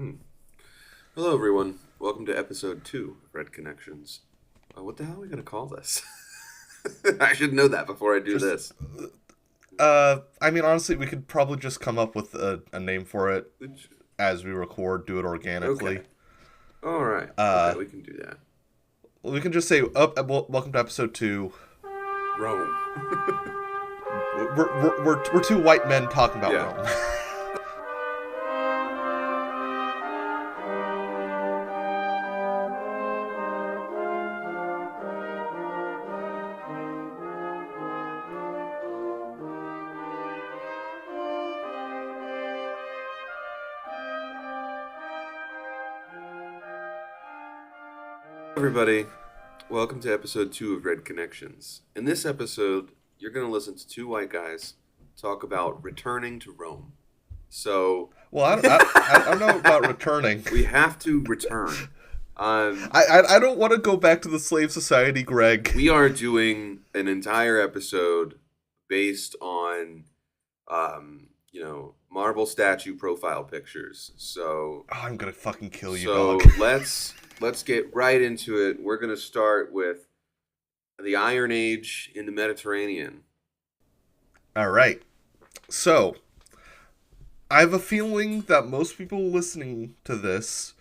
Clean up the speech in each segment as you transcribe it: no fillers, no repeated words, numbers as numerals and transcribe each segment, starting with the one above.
Hmm. Hello, everyone. Welcome to episode 2 of Red Connections. What the hell are we going to call this? I should know that before I do Just, this. honestly, we could probably just come up with a name for it Which- as we record, do it Okay. organically. All right. Okay, Uh, we can do that. we can just say, welcome to episode 2. Rome. We're two white men talking about Yeah. Rome. Everybody, welcome to episode 2 of Red Connections. In this episode, you're going to listen to two white guys talk about returning to Rome. So, Well, I don't know about returning. we have to return. I don't want to go back to the slave society, Greg. We are doing an entire episode based on, marble statue profile pictures. So, Oh, I'm gonna fucking kill you, so dog. let's get right into it. We're gonna start with the Iron Age in the Mediterranean. All right. So, I have a feeling that most people listening to this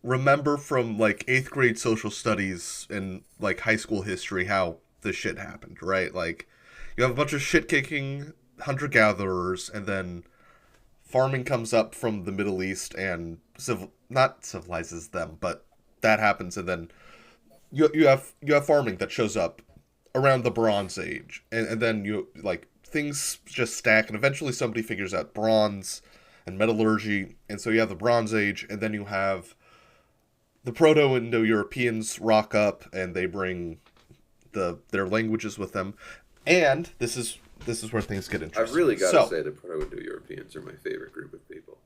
remember from like 8th grade social studies and like high school history how this shit happened, right? Like, you have a bunch of shit kicking hunter gatherers, and then farming comes up from the Middle East and not civilizes them, but that happens, and then you have farming that shows up around the Bronze Age, and then you like things just stack, and eventually somebody figures out bronze and metallurgy, and so you have the Bronze Age, and then you have the Proto-Indo-Europeans rock up, and they bring their languages with them, and this is where things get interesting. I've really got to say the Proto-Indo-Europeans are my favorite group of people.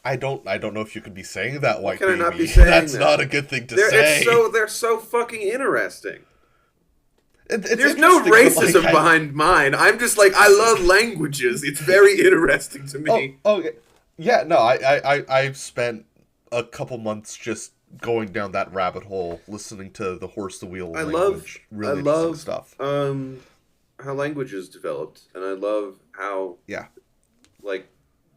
I don't know if you could be saying that, white Can I baby. not be saying That's that? not a good thing to say. They're so fucking interesting. It's There's no interesting, racism but, like, behind mine. I'm just like, I love languages. It's very interesting to me. Yeah, no, I've spent a couple months just going down that rabbit hole, listening to the horse the wheel I language. love, Really I interesting love, stuff. how languages developed, and I love how, Yeah. like,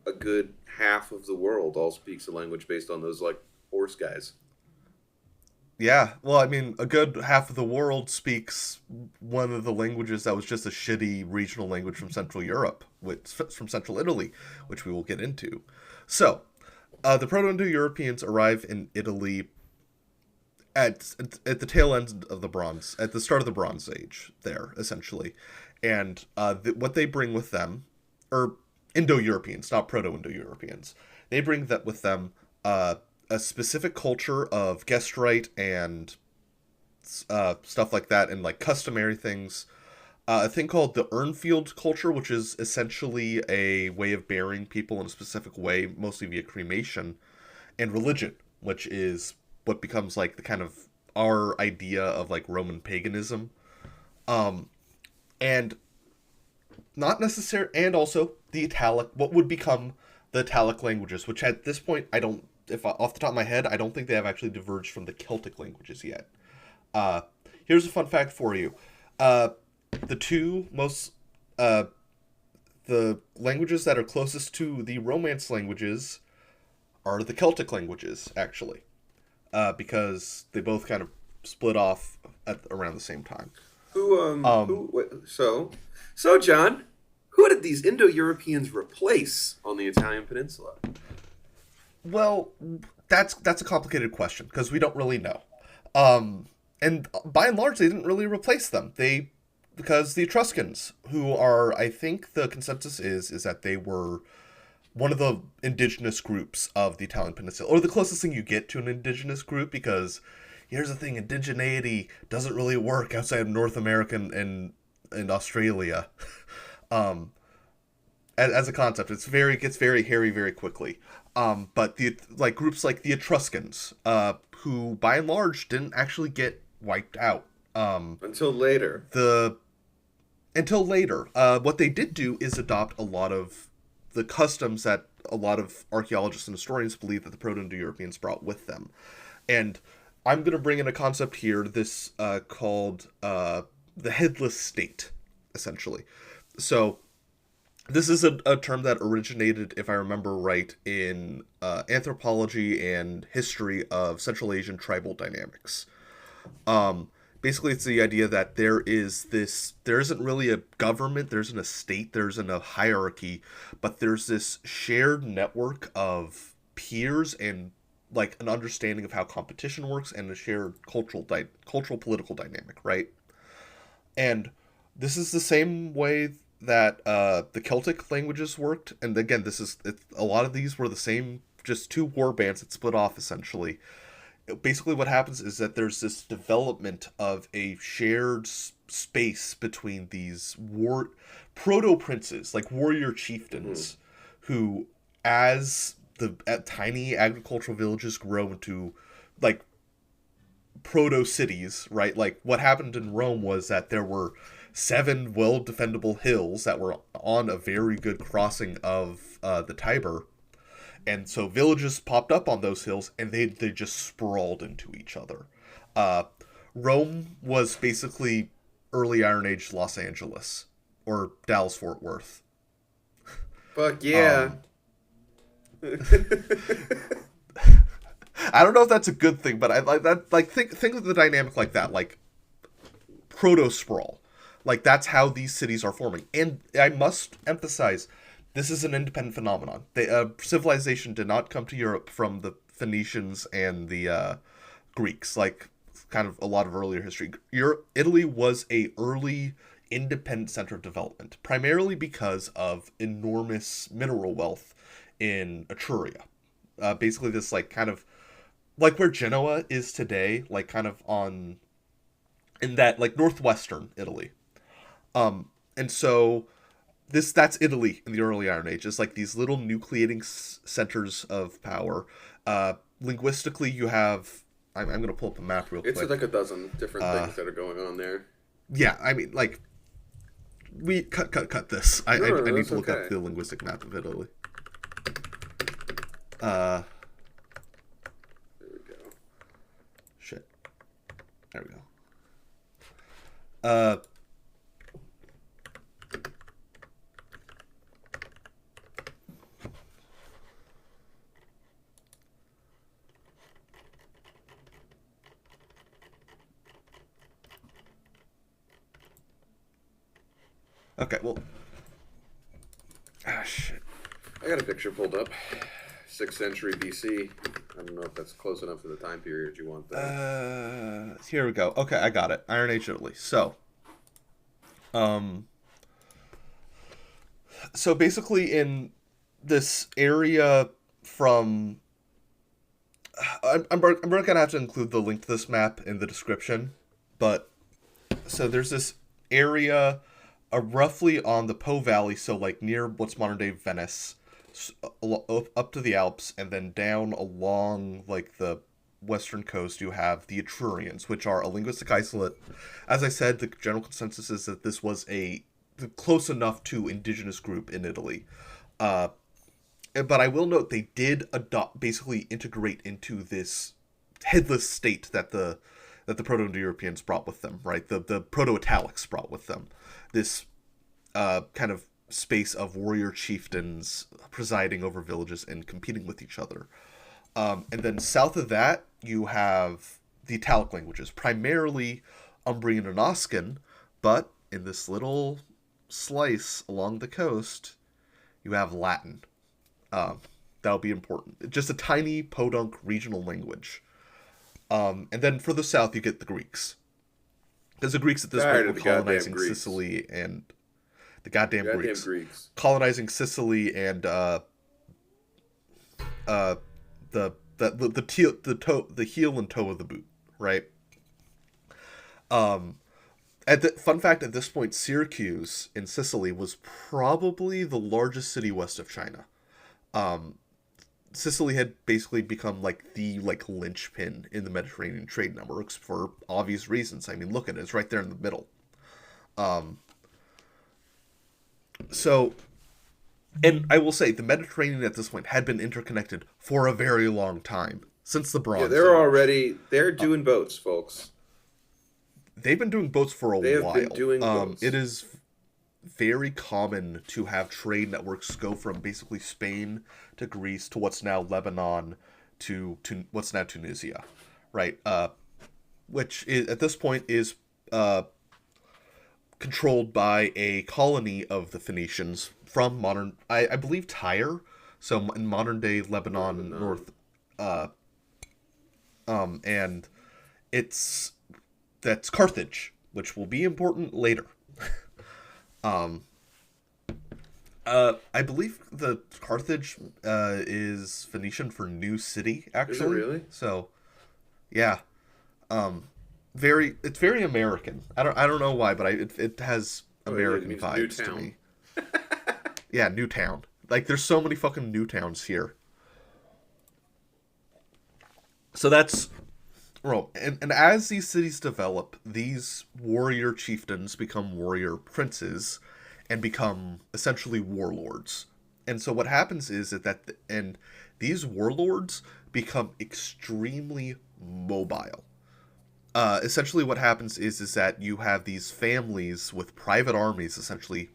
a good half of the world all speaks a language based on those, like, horse guys. Yeah, well, I mean, a good half of the world speaks one of the languages that was just a shitty regional language from Central Europe, from Central Italy, which we will get into. So, the Proto-Indo-Europeans arrive in Italy at the tail end of at the start of the Bronze Age, there, essentially. And what they bring with them, or Indo-Europeans, not Proto-Indo-Europeans, they bring that with them a specific culture of guest right and stuff like that, and like customary things. A thing called the Urnfield culture, which is essentially a way of burying people in a specific way, mostly via cremation, and religion, which is what becomes like the kind of our idea of like Roman paganism, and not necessary, and also the Italic, what would become the Italic languages, which at this point I don't, if off the top of my head, I don't think they have actually diverged from the Celtic languages yet. Here's a fun fact for you. The two most, the languages that are closest to the Romance languages are the Celtic languages, actually. Because they both kind of split off at around the same time. So, John, who did these Indo-Europeans replace on the Italian peninsula? Well, that's a complicated question, because we don't really know. And by and large, they didn't really replace them. Because the Etruscans, who are, I think the consensus is that they were one of the indigenous groups of the Italian peninsula, or the closest thing you get to an indigenous group, because here's the thing, indigeneity doesn't really work outside of North America and Australia. As a concept, gets very hairy very quickly. But groups like the Etruscans, who by and large didn't actually get wiped out. Until later. Until later. What they did do is adopt a lot of the customs that a lot of archaeologists and historians believe that the Proto-Indo-Europeans brought with them. And I'm going to bring in a concept here, this called the headless state, essentially. So this is a term that originated, if I remember right, in anthropology and history of Central Asian tribal dynamics. Basically, it's the idea that there isn't really a government, there isn't a state, there isn't a hierarchy, but there's this shared network of peers and like an understanding of how competition works and a shared cultural political dynamic, right? And this is the same way that the Celtic languages worked. And again, a lot of these were the same, just two war bands that split off essentially. Basically, what happens is that there's this development of a shared space between these proto princes, like warrior chieftains, who, as tiny agricultural villages grow into like proto cities, right? Like what happened in Rome was that there were 7 well defendable hills that were on a very good crossing of the Tiber, and so villages popped up on those hills, and they just sprawled into each other. Rome was basically early Iron Age Los Angeles or Dallas Fort Worth. Fuck yeah. I don't know if that's a good thing, but I like that. Like think of the dynamic like that, like proto sprawl. Like that's how these cities are forming. And I must emphasize, this is an independent phenomenon. Civilization did not come to Europe from the Phoenicians and the Greeks, like kind of a lot of earlier history. Italy was a early independent center of development, primarily because of enormous mineral wealth in Etruria. Basically, this like kind of like where Genoa is today, like kind of in that like northwestern Italy. And so that's Italy in the early Iron Age. It's like these little nucleating centers of power. Linguistically, you have. I'm going to pull up a map real quick. It's like a dozen different things that are going on there. Yeah, I mean, like, we cut this. I need to look up the linguistic map of Italy. There we go. Shit. There we go. Okay, well... shit. I got a picture pulled up. 6th century BC. I don't know if that's close enough to the time period you want that. Here we go. Okay, I got it. Iron Age Italy. So basically in this area from... I'm going to have to include the link to this map in the description, but... So there's this area... roughly on the Po Valley, so like near what's modern day Venice, up to the Alps, and then down along like the western coast, you have the Etrurians, which are a linguistic isolate. As I said, the general consensus is that this was close enough to indigenous group in Italy. But I will note they did basically integrate into this headless state that the Proto-Indo-Europeans brought with them, right? The Proto-Italics brought with them. This kind of space of warrior chieftains presiding over villages and competing with each other. And then south of that, you have the Italic languages, primarily Umbrian and Oscan, but in this little slice along the coast, you have Latin. That'll be important. Just a tiny podunk regional language. And then for the south, you get the Greeks. Because the Greeks at this point were colonizing Sicily and... The goddamn Greeks. Colonizing Sicily and the heel and toe of the boot, right? Fun fact, at this point, Syracuse in Sicily was probably the largest city west of China. Sicily had basically become like the linchpin in the Mediterranean trade networks for obvious reasons. I mean, look at it; it's right there in the middle. So And I will say, the Mediterranean at this point had been interconnected for a very long time, since the Yeah, Bronze Age. they're doing boats, folks. They've been doing boats for a They have been while. doing It boats. is very common to have trade networks go from basically Spain to Greece to what's now Lebanon to what's now Tunisia, right? Which is, at this point is controlled by a colony of the Phoenicians from modern, I believe, Tyre, so in modern day Lebanon, Lebanon. North, uh, and it's that's Carthage, which will be important later. Um, I believe the Carthage is Phoenician for new city, Is it actually. really? So yeah, um, it's very American. I don't know why, but it has Oh yeah, it American means new vibes to town. me. Yeah, Newtown. Like there's so many fucking new towns here. So that's Rome. And as these cities develop, these warrior chieftains become warrior princes and become essentially warlords. And so what happens is and these warlords become extremely mobile. Essentially what happens is that you have these families with private armies essentially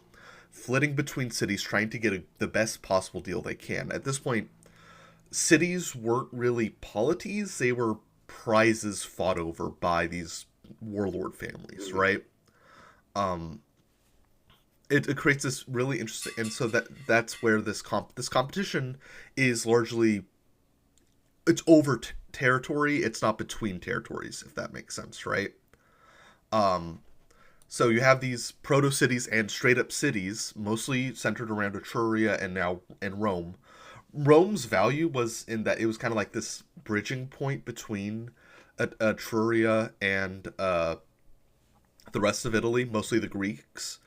flitting between cities trying to get the best possible deal they can. At this point, cities weren't really polities, they were prizes fought over by these warlord families, Mhm. right? Um it creates this really interesting, and so that's where this competition is largely, it's over territory, it's not between territories, if that makes sense, right? Um so you have these proto cities and straight up cities, mostly centered around Etruria and now in Rome. Rome's value was in that it was kind of like this bridging point between Etruria and the rest of Italy, mostly the Greeks,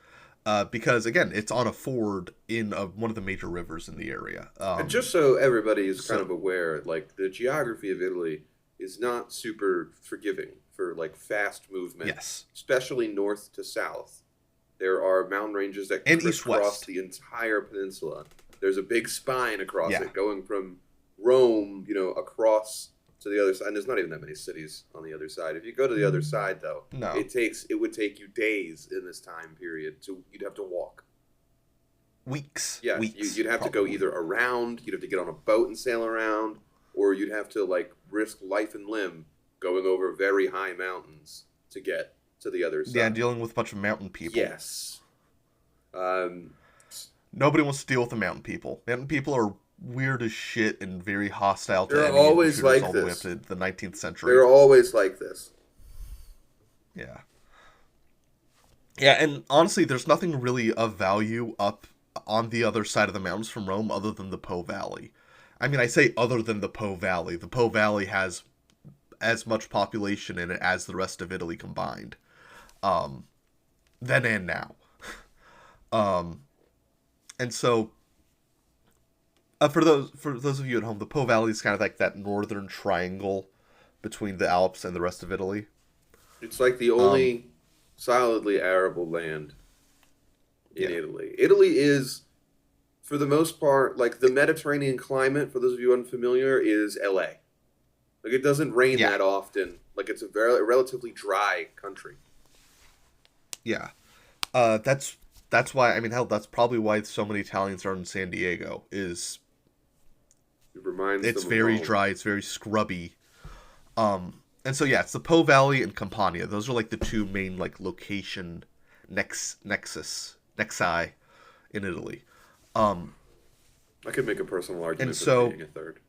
because again, it's on a ford in one of the major rivers in the area. And just so everybody is kind So of aware, like the geography of Italy is not super forgiving for like fast movement, yes, especially north to south. There are mountain ranges that and east crisscross west. the entire peninsula. There's a big spine across Yeah, it going from Rome, across to the other side. And there's not even that many cities on the other side. If you go to the other side, though, no it would take you days in this time period. So you'd have to walk. Yeah, weeks you'd have to go probably. either around, you'd have to get on a boat and sail around, or you'd have to like risk life and limb going over very high mountains to get to the other Yeah, side. dealing with a bunch of mountain people. Yes. Um, Nobody wants to deal with the mountain people. Mountain people are weird as shit and very hostile to they're any always intruders like all the way up this. to the 19th century. They're always like this. Yeah. Yeah, and honestly, there's nothing really of value up on the other side of the mountains from Rome other than the Po Valley. I mean, I say other than the Po Valley. The Po Valley has as much population in it as the rest of Italy combined. Um, then and now. Um, and so for those of you at home, the Po Valley is kind of like that northern triangle between the Alps and the rest of Italy. It's like the Um, only solidly arable land in yeah, Italy. Italy is, for the most part, like the Mediterranean climate, for those of you unfamiliar, is LA. Like it doesn't rain yeah, that often. Like it's a very relatively dry country. yeah. That's why, I mean, hell, that's probably why so many Italians are in San Diego. Is It reminds it's them of very home. dry, it's very scrubby. And so yeah, it's the Po Valley and Campania. Those are like the two main like location nexi in Italy. Um, I could make a personal and argument for there so being a third.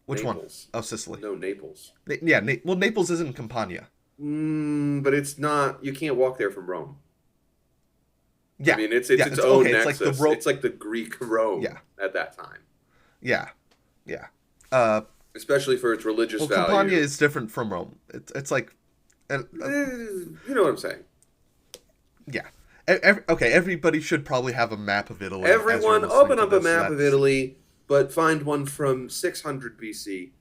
which one? Naples. Oh, Sicily. No, Naples. Yeah, well, Naples isn't Campania. But it's not. You can't walk there from Rome. I Yeah, mean, it's yeah, its it's own okay. It's like the nexus. It's like the Greek Rome Yeah, at that time, yeah, yeah. Uh, especially for its religious well, Campania value. is different from Rome. It's like, uh, uh, You know what I'm saying? yeah. Okay, everybody should probably have a map of Italy as you're Everyone, listening open to up a this. map of Italy, but find one from 600 BC,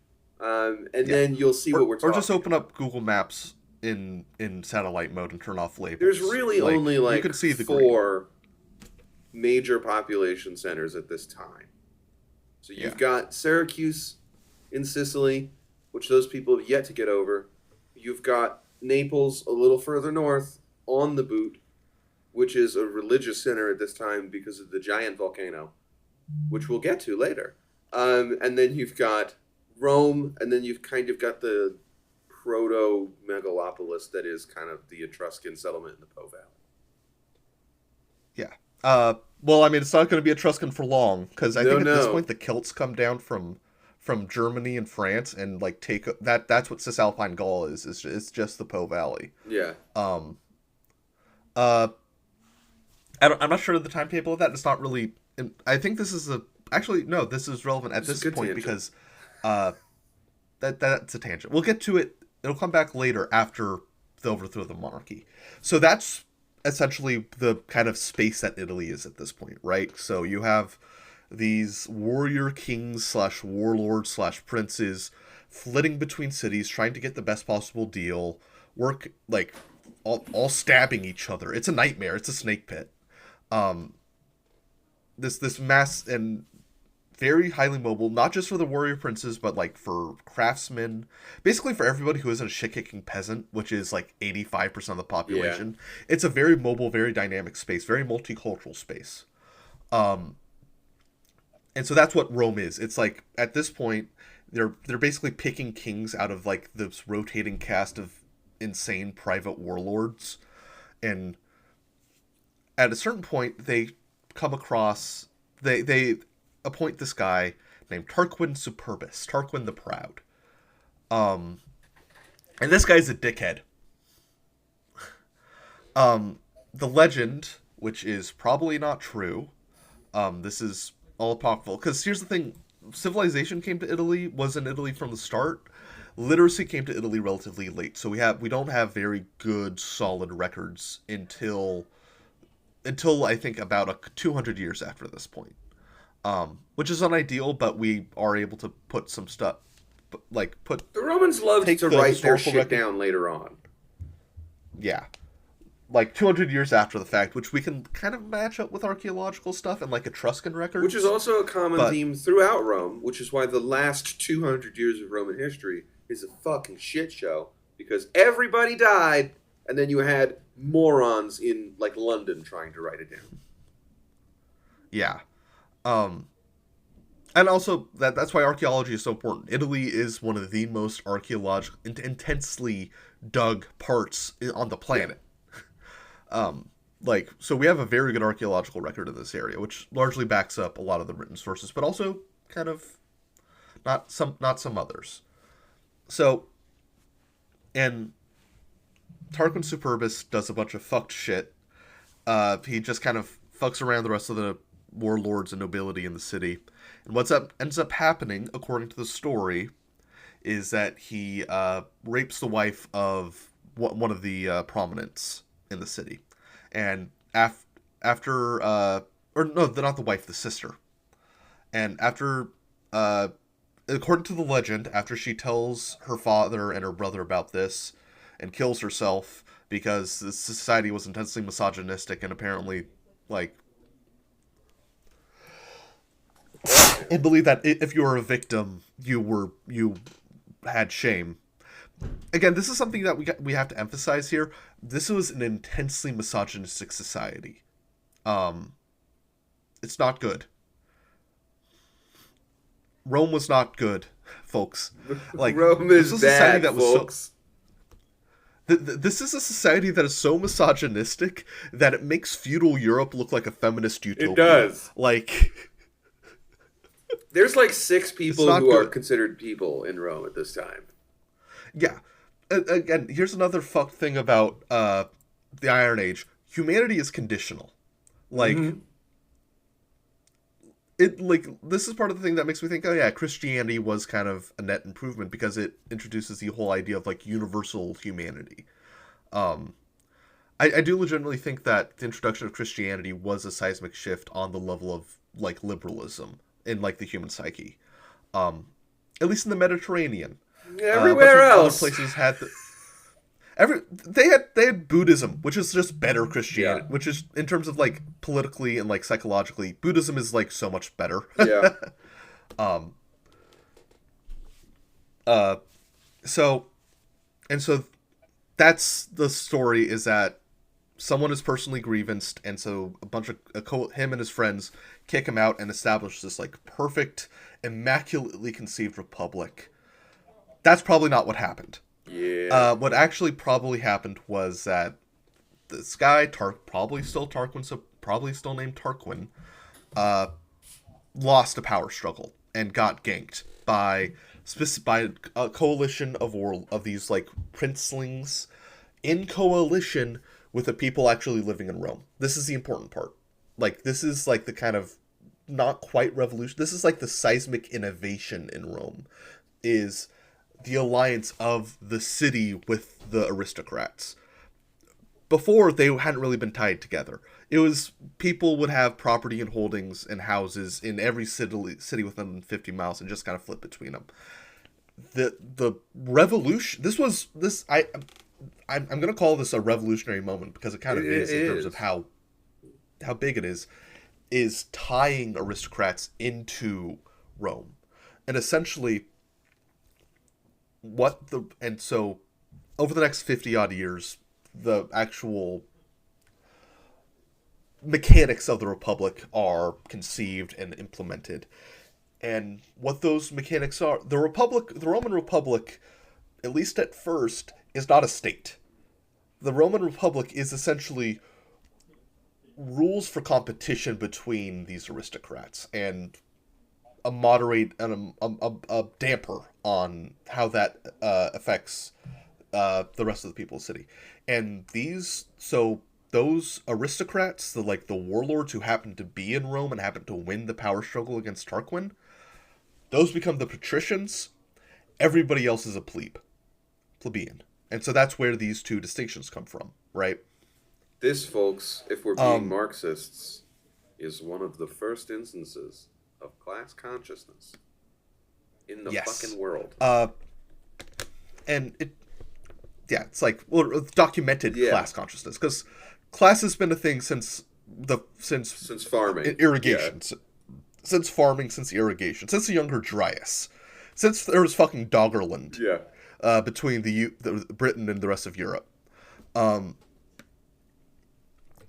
and Yeah, then you'll see what we're or just talking open about. up Google Maps in satellite mode and turn off There's labels. really Like only you like can see the green. four major population centers at this time. So you've Yeah. got Syracuse in Sicily, which those people have yet to get over. You've got Naples a little further north on the boot, which is a religious center at this time because of the giant volcano, which we'll get to later. And then you've got Rome, and then you've kind of got the proto-megalopolis that is kind of the Etruscan settlement in the Po Valley. Yeah. Well, I mean, it's not going to be Etruscan for long because I think at this No. point the Celts come down from Germany and France and like take that. That's what Cisalpine Gaul is. It's just the Po Valley. Yeah. Uh, I'm not sure of the timetable of that. It's not really. I think this is actually no. This is relevant at this point because that's a tangent. We'll get to it. It'll come back later after the overthrow of the monarchy. So that's essentially the kind of space that Italy is at this point, right? So you have these warrior kings / warlords / princes flitting between cities, trying to get the best possible deal, work like all stabbing each other. It's a nightmare. It's a snake pit. This mass and very highly mobile, not just for the warrior princes, but like for craftsmen, basically for everybody who isn't a shit-kicking peasant, which is like 85% of the population. Yeah. It's a very mobile, very dynamic space, very multicultural space. And so that's what Rome is. It's like at this point, they're basically picking kings out of like this rotating cast of insane private warlords, and at a certain point, they come across they appoint this guy named Tarquin Superbus, Tarquin the Proud. And this guy's a dickhead. The legend, which is probably not true, this is all apocryphal, because here's the thing, civilization came to Italy, was in Italy from the start. Literacy came to Italy relatively late, so we don't have very good, solid records until I think about 200 years after this point. Which is unideal, but we are able to put some stuff, like the Romans loved to write their shit down later on. Yeah, like 200 years after the fact, which we can kind of match up with archaeological stuff and like Etruscan records, which is also a common theme throughout Rome. Which is why the last 200 years of Roman history is a fucking shit show, because everybody died, and then you had morons in like London trying to write it down. Yeah. And also that's why archaeology is so important. Italy is one of the most archaeological, intensely dug parts on the planet. So we have a very good archaeological record in this area, which largely backs up a lot of the written sources, but also kind of not some others. So, and Tarquin Superbus does a bunch of fucked shit. He just kind of fucks around the rest of the warlords and nobility in the city. And ends up happening, according to the story, is that he rapes the wife of one of the prominents in the city. And after or no, not the wife, the sister. And after, according to the legend, after she tells her father and her brother about this and kills herself because the society was intensely misogynistic and apparently, like, and believe that if you were a victim, you had shame. Again, this is something that we have to emphasize here. This was an intensely misogynistic society. It's not good. Rome was not good, folks. Like, Rome is bad, folks. This is a society that is so misogynistic that it makes feudal Europe look like a feminist utopia. It does. Like, there's like 6 people who are considered people in Rome at this time. Yeah. Again, here's another fucked thing about the Iron Age. Humanity is conditional. Like, this is part of the thing that makes me think, oh yeah, Christianity was kind of a net improvement because it introduces the whole idea of like universal humanity. I do legitimately think that the introduction of Christianity was a seismic shift on the level of like liberalism in like the human psyche. At least in the Mediterranean. Everywhere else. Other places had They had Buddhism, which is just better Christianity, Yeah. which is in terms of like politically and like psychologically, Buddhism is like so much better. Yeah. um uh so and so that's the story, is that someone is personally grievanced, and so a bunch of him and his friends kick him out and establish this like perfect, immaculately conceived republic. That's probably not what happened. Yeah. What actually probably happened was that this guy, probably still Tarquin, so probably still named Tarquin, lost a power struggle and got ganked by a coalition of these like princelings in coalition with the people actually living in Rome. This is the important part. Like, this is like the kind of not quite revolution. This is like the seismic innovation in Rome, is the alliance of the city with the aristocrats. Before, they hadn't really been tied together. It was, people would have property and holdings and houses in every city within 50 miles and just kind of flip between them. The revolution, I'm going to call this a revolutionary moment, because it kind of is in terms of how big it is tying aristocrats into Rome. And essentially so over the next 50 odd years, the actual mechanics of the Republic are conceived and implemented. And what those mechanics are, the Roman Republic, at least at first, is not a state. The Roman Republic is essentially rules for competition between these aristocrats, and a moderate and a damper on how that affects the rest of the people of the city. And those aristocrats, the warlords who happen to be in Rome and happen to win the power struggle against Tarquin, those become the patricians. Everybody else is a plebeian. And so that's where these two distinctions come from, right? This, folks, if we're being Marxists, is one of the first instances of class consciousness in the fucking world. And it's like, well, documented class consciousness, because class has been a thing since farming, irrigation, since farming, since irrigation, since the Younger Dryas, since there was fucking Doggerland, between the Britain and the rest of Europe.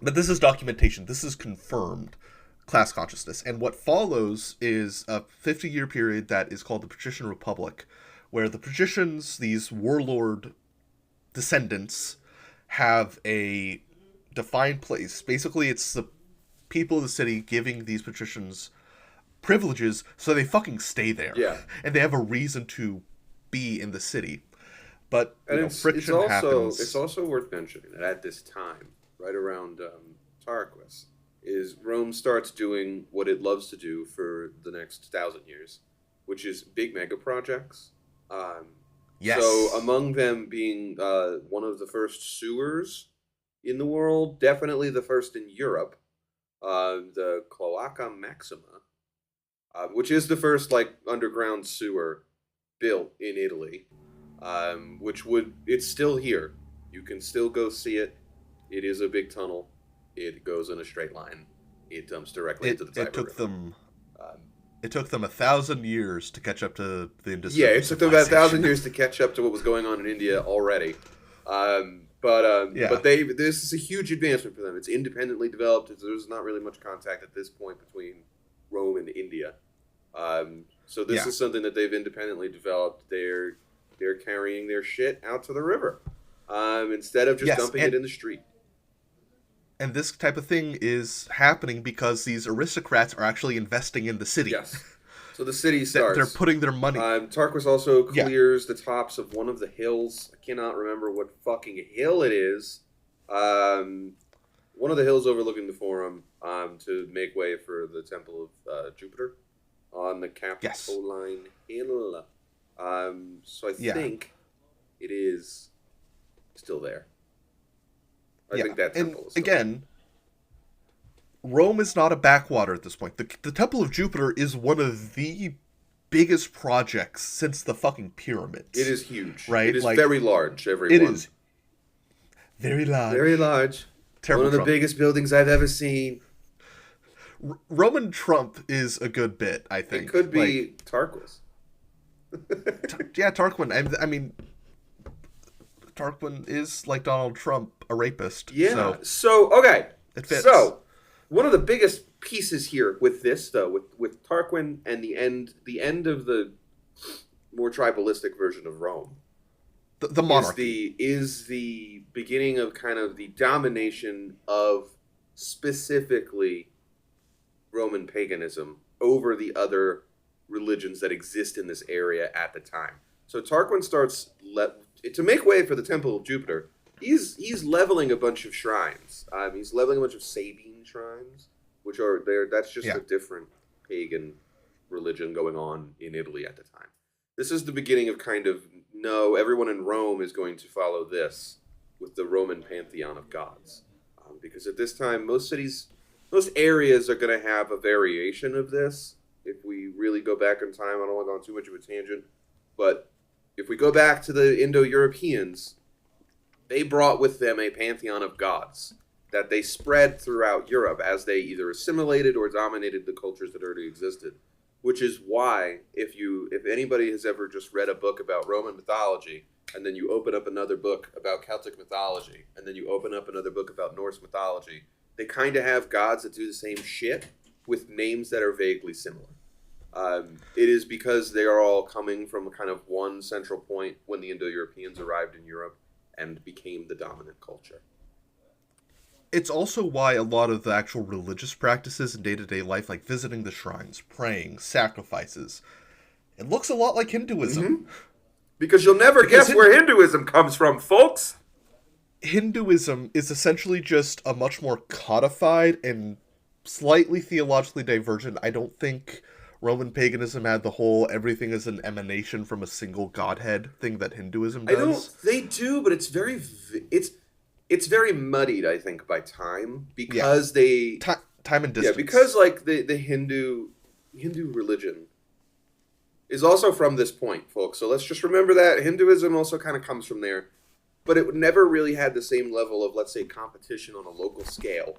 But this is documentation. This is confirmed class consciousness. And what follows is a 50-year period that is called the Patrician Republic, where the patricians, these warlord descendants, have a defined place. Basically, it's the people of the city giving these patricians privileges so they fucking stay there. Yeah. And they have a reason to be in the city. But friction it's happens. It's also worth mentioning that at this time, right around Tarquis, is Rome starts doing what it loves to do for the next 1,000 years, which is big mega projects. Yes. So among them being one of the first sewers in the world, definitely the first in Europe, the Cloaca Maxima, which is the first underground sewer built in Italy, it's still here. You can still go see it. It is a big tunnel. It goes in a straight line. It dumps directly into the Tiber River. It took them 1,000 years to catch up to the Indus. Yeah, it took them about 1,000 years to catch up to what was going on in India already. But this is a huge advancement for them. It's independently developed. There's not really much contact at this point between Rome and India. So this is something that they've independently developed. They're carrying their shit out to the river instead of just dumping it in the street. And this type of thing is happening because these aristocrats are actually investing in the city. Yes. So the city starts. They're putting their money. Tarquis also clears the tops of one of the hills. I cannot remember what fucking hill it is. One of the hills overlooking the Forum to make way for the Temple of Jupiter on the Capitoline Hill. So I think it is still there. I think that temple is again, Rome is not a backwater at this point. The Temple of Jupiter is one of the biggest projects since the fucking pyramids. It is huge. Right? It is very large, everyone. It is Very large. Very large. Terrible One of the Trump. biggest buildings I've ever seen. Roman Trump is a good bit, I think. It could Like, be Tarquin. yeah, Tarquin. I mean, Tarquin is like Donald Trump, a rapist. Yeah. So So okay. it fits. So one of the biggest pieces here with this, though, with Tarquin and the end of the more tribalistic version of Rome, the monarchy. is the beginning of kind of the domination of specifically Roman paganism over the other religions that exist in this area at the time. So Tarquin starts to make way for the Temple of Jupiter. He's leveling a bunch of shrines. He's leveling a bunch of Sabine shrines, which are there. That's just a different pagan religion going on in Italy at the time. This is the beginning of kind of, no, everyone in Rome is going to follow this with the Roman pantheon of gods. Because at this time, most areas are going to have a variation of this. If we really go back in time, I don't want to go on too much of a tangent, but if we go back to the Indo-Europeans, they brought with them a pantheon of gods that they spread throughout Europe as they either assimilated or dominated the cultures that already existed. Which is why, if anybody has ever just read a book about Roman mythology, and then you open up another book about Celtic mythology, and then you open up another book about Norse mythology, they kind of have gods that do the same shit with names that are vaguely similar. It is because they are all coming from kind of one central point when the Indo-Europeans arrived in Europe and became the dominant culture. It's also why a lot of the actual religious practices in day-to-day life, like visiting the shrines, praying, sacrifices, it looks a lot like Hinduism. Mm-hmm. Because you'll never guess where Hinduism comes from, folks! Hinduism is essentially just a much more codified and slightly theologically divergent. I don't think Roman paganism had the whole everything is an emanation from a single godhead thing that Hinduism does. They do, but it's very muddied, I think, by time because time and distance. Yeah, because like the Hindu religion is also from this point, folks. So let's just remember that Hinduism also kind of comes from there, but it never really had the same level of, let's say, competition on a local scale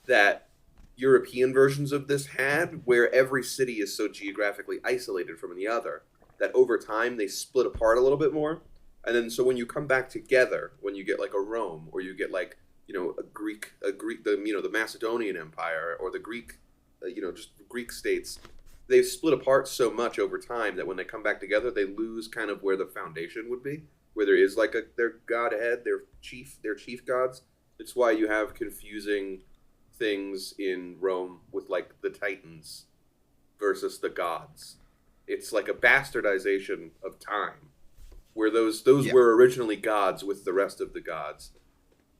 that European versions of this had, where every city is so geographically isolated from the other that over time they split apart a little bit more. And then so when you come back together, when you get like a Rome, or you get like, the Macedonian Empire, or the Greek, just Greek states, they've split apart so much over time that when they come back together, they lose kind of where the foundation would be, where there is like their godhead, their chief gods. It's why you have confusing things in Rome with like the Titans versus the gods. It's like a bastardization of time, where those were originally gods with the rest of the gods,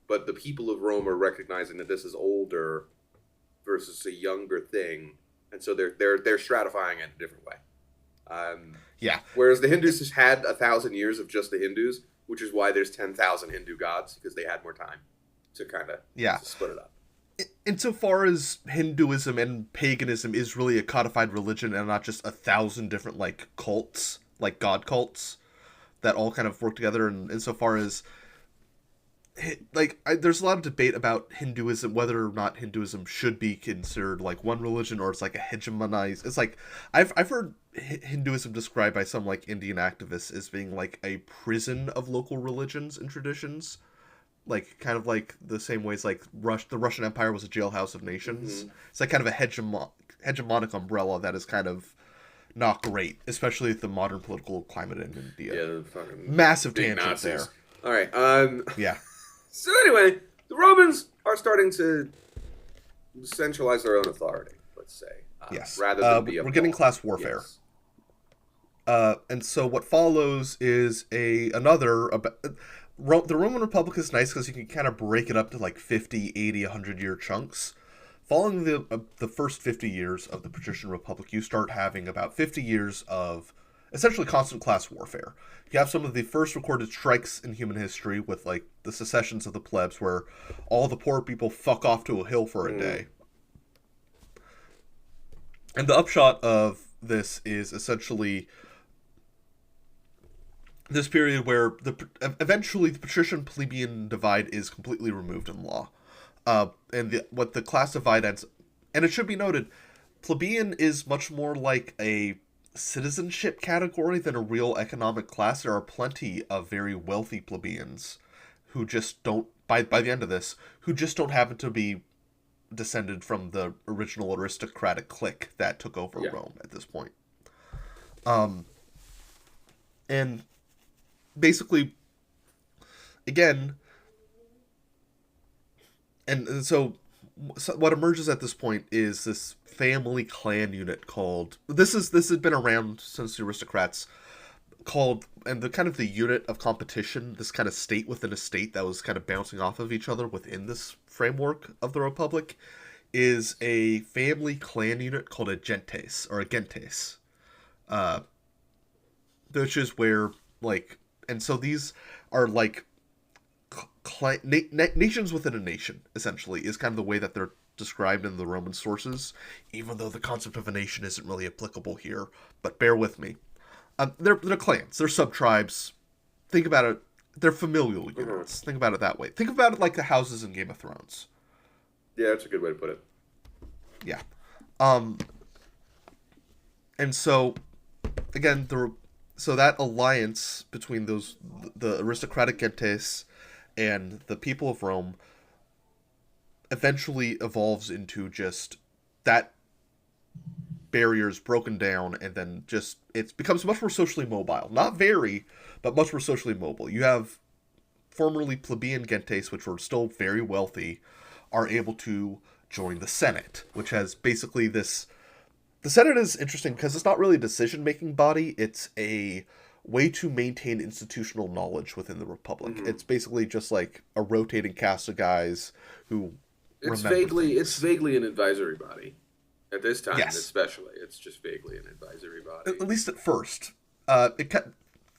but the people of Rome are recognizing that this is older versus a younger thing, and so they're stratifying it a different way. Whereas the Hindus just had 1,000 years of just the Hindus, which is why there's 10,000 Hindu gods, because they had more time to kind of split it up. Insofar as Hinduism and paganism is really a codified religion and not just 1,000 different like cults, like god cults, that all kind of work together, and insofar as there's a lot of debate about Hinduism, whether or not Hinduism should be considered like one religion or it's like a hegemonized. It's like I've heard Hinduism described by some like Indian activists as being like a prison of local religions and traditions, like kind of like the same ways like the Russian Empire was a jailhouse of nations. Mm-hmm. It's like kind of a hegemonic umbrella that is kind of not great, especially with the modern political climate in India. Yeah, the fucking massive tangent there. All right. Yeah. So anyway, the Romans are starting to centralize their own authority, let's say. Yes. Rather than be we're getting class warfare. Yes. And so what follows is the Roman Republic is nice because you can kind of break it up to like 50, 80, 100-year chunks. Following the first 50 years of the Patrician Republic, you start having about 50 years of essentially constant class warfare. You have some of the first recorded strikes in human history with like the secessions of the plebs, where all the poor people fuck off to a hill for a day. And the upshot of this is essentially this period where eventually the patrician plebeian divide is completely removed in law, and what the class divide ends. And it should be noted, plebeian is much more like a citizenship category than a real economic class. There are plenty of very wealthy plebeians who just don't, by the end of this, who just don't happen to be descended from the original aristocratic clique that took over Rome at this point. And basically, again, and so what emerges at this point is this family clan unit called, this has been around since the aristocrats, called, and the kind of the unit of competition, this kind of state within a state that was kind of bouncing off of each other within this framework of the republic, is a family clan unit called a gentes, or a gentes, which is where, like, and so these are like nations within a nation, essentially, is kind of the way that they're described in the Roman sources, even though the concept of a nation isn't really applicable here, but bear with me. They're clans, they're sub-tribes. Think about it, they're familial units. Think about it that way. Think about it like the houses in Game of Thrones. Yeah, that's a good way to put it. Yeah. And so, again, so that alliance between the aristocratic gentes and the people of Rome eventually evolves into just that barriers broken down, and then just it becomes much more socially mobile. Not very, but much more socially mobile. You have formerly plebeian gentes, which were still very wealthy, are able to join the Senate, which has basically this... The Senate is interesting because it's not really a decision-making body. It's a way to maintain institutional knowledge within the Republic. Mm-hmm. It's basically just like a rotating cast of guys who It's vaguely an advisory body. At this time, yes. Especially, it's just vaguely an advisory body. At least at first.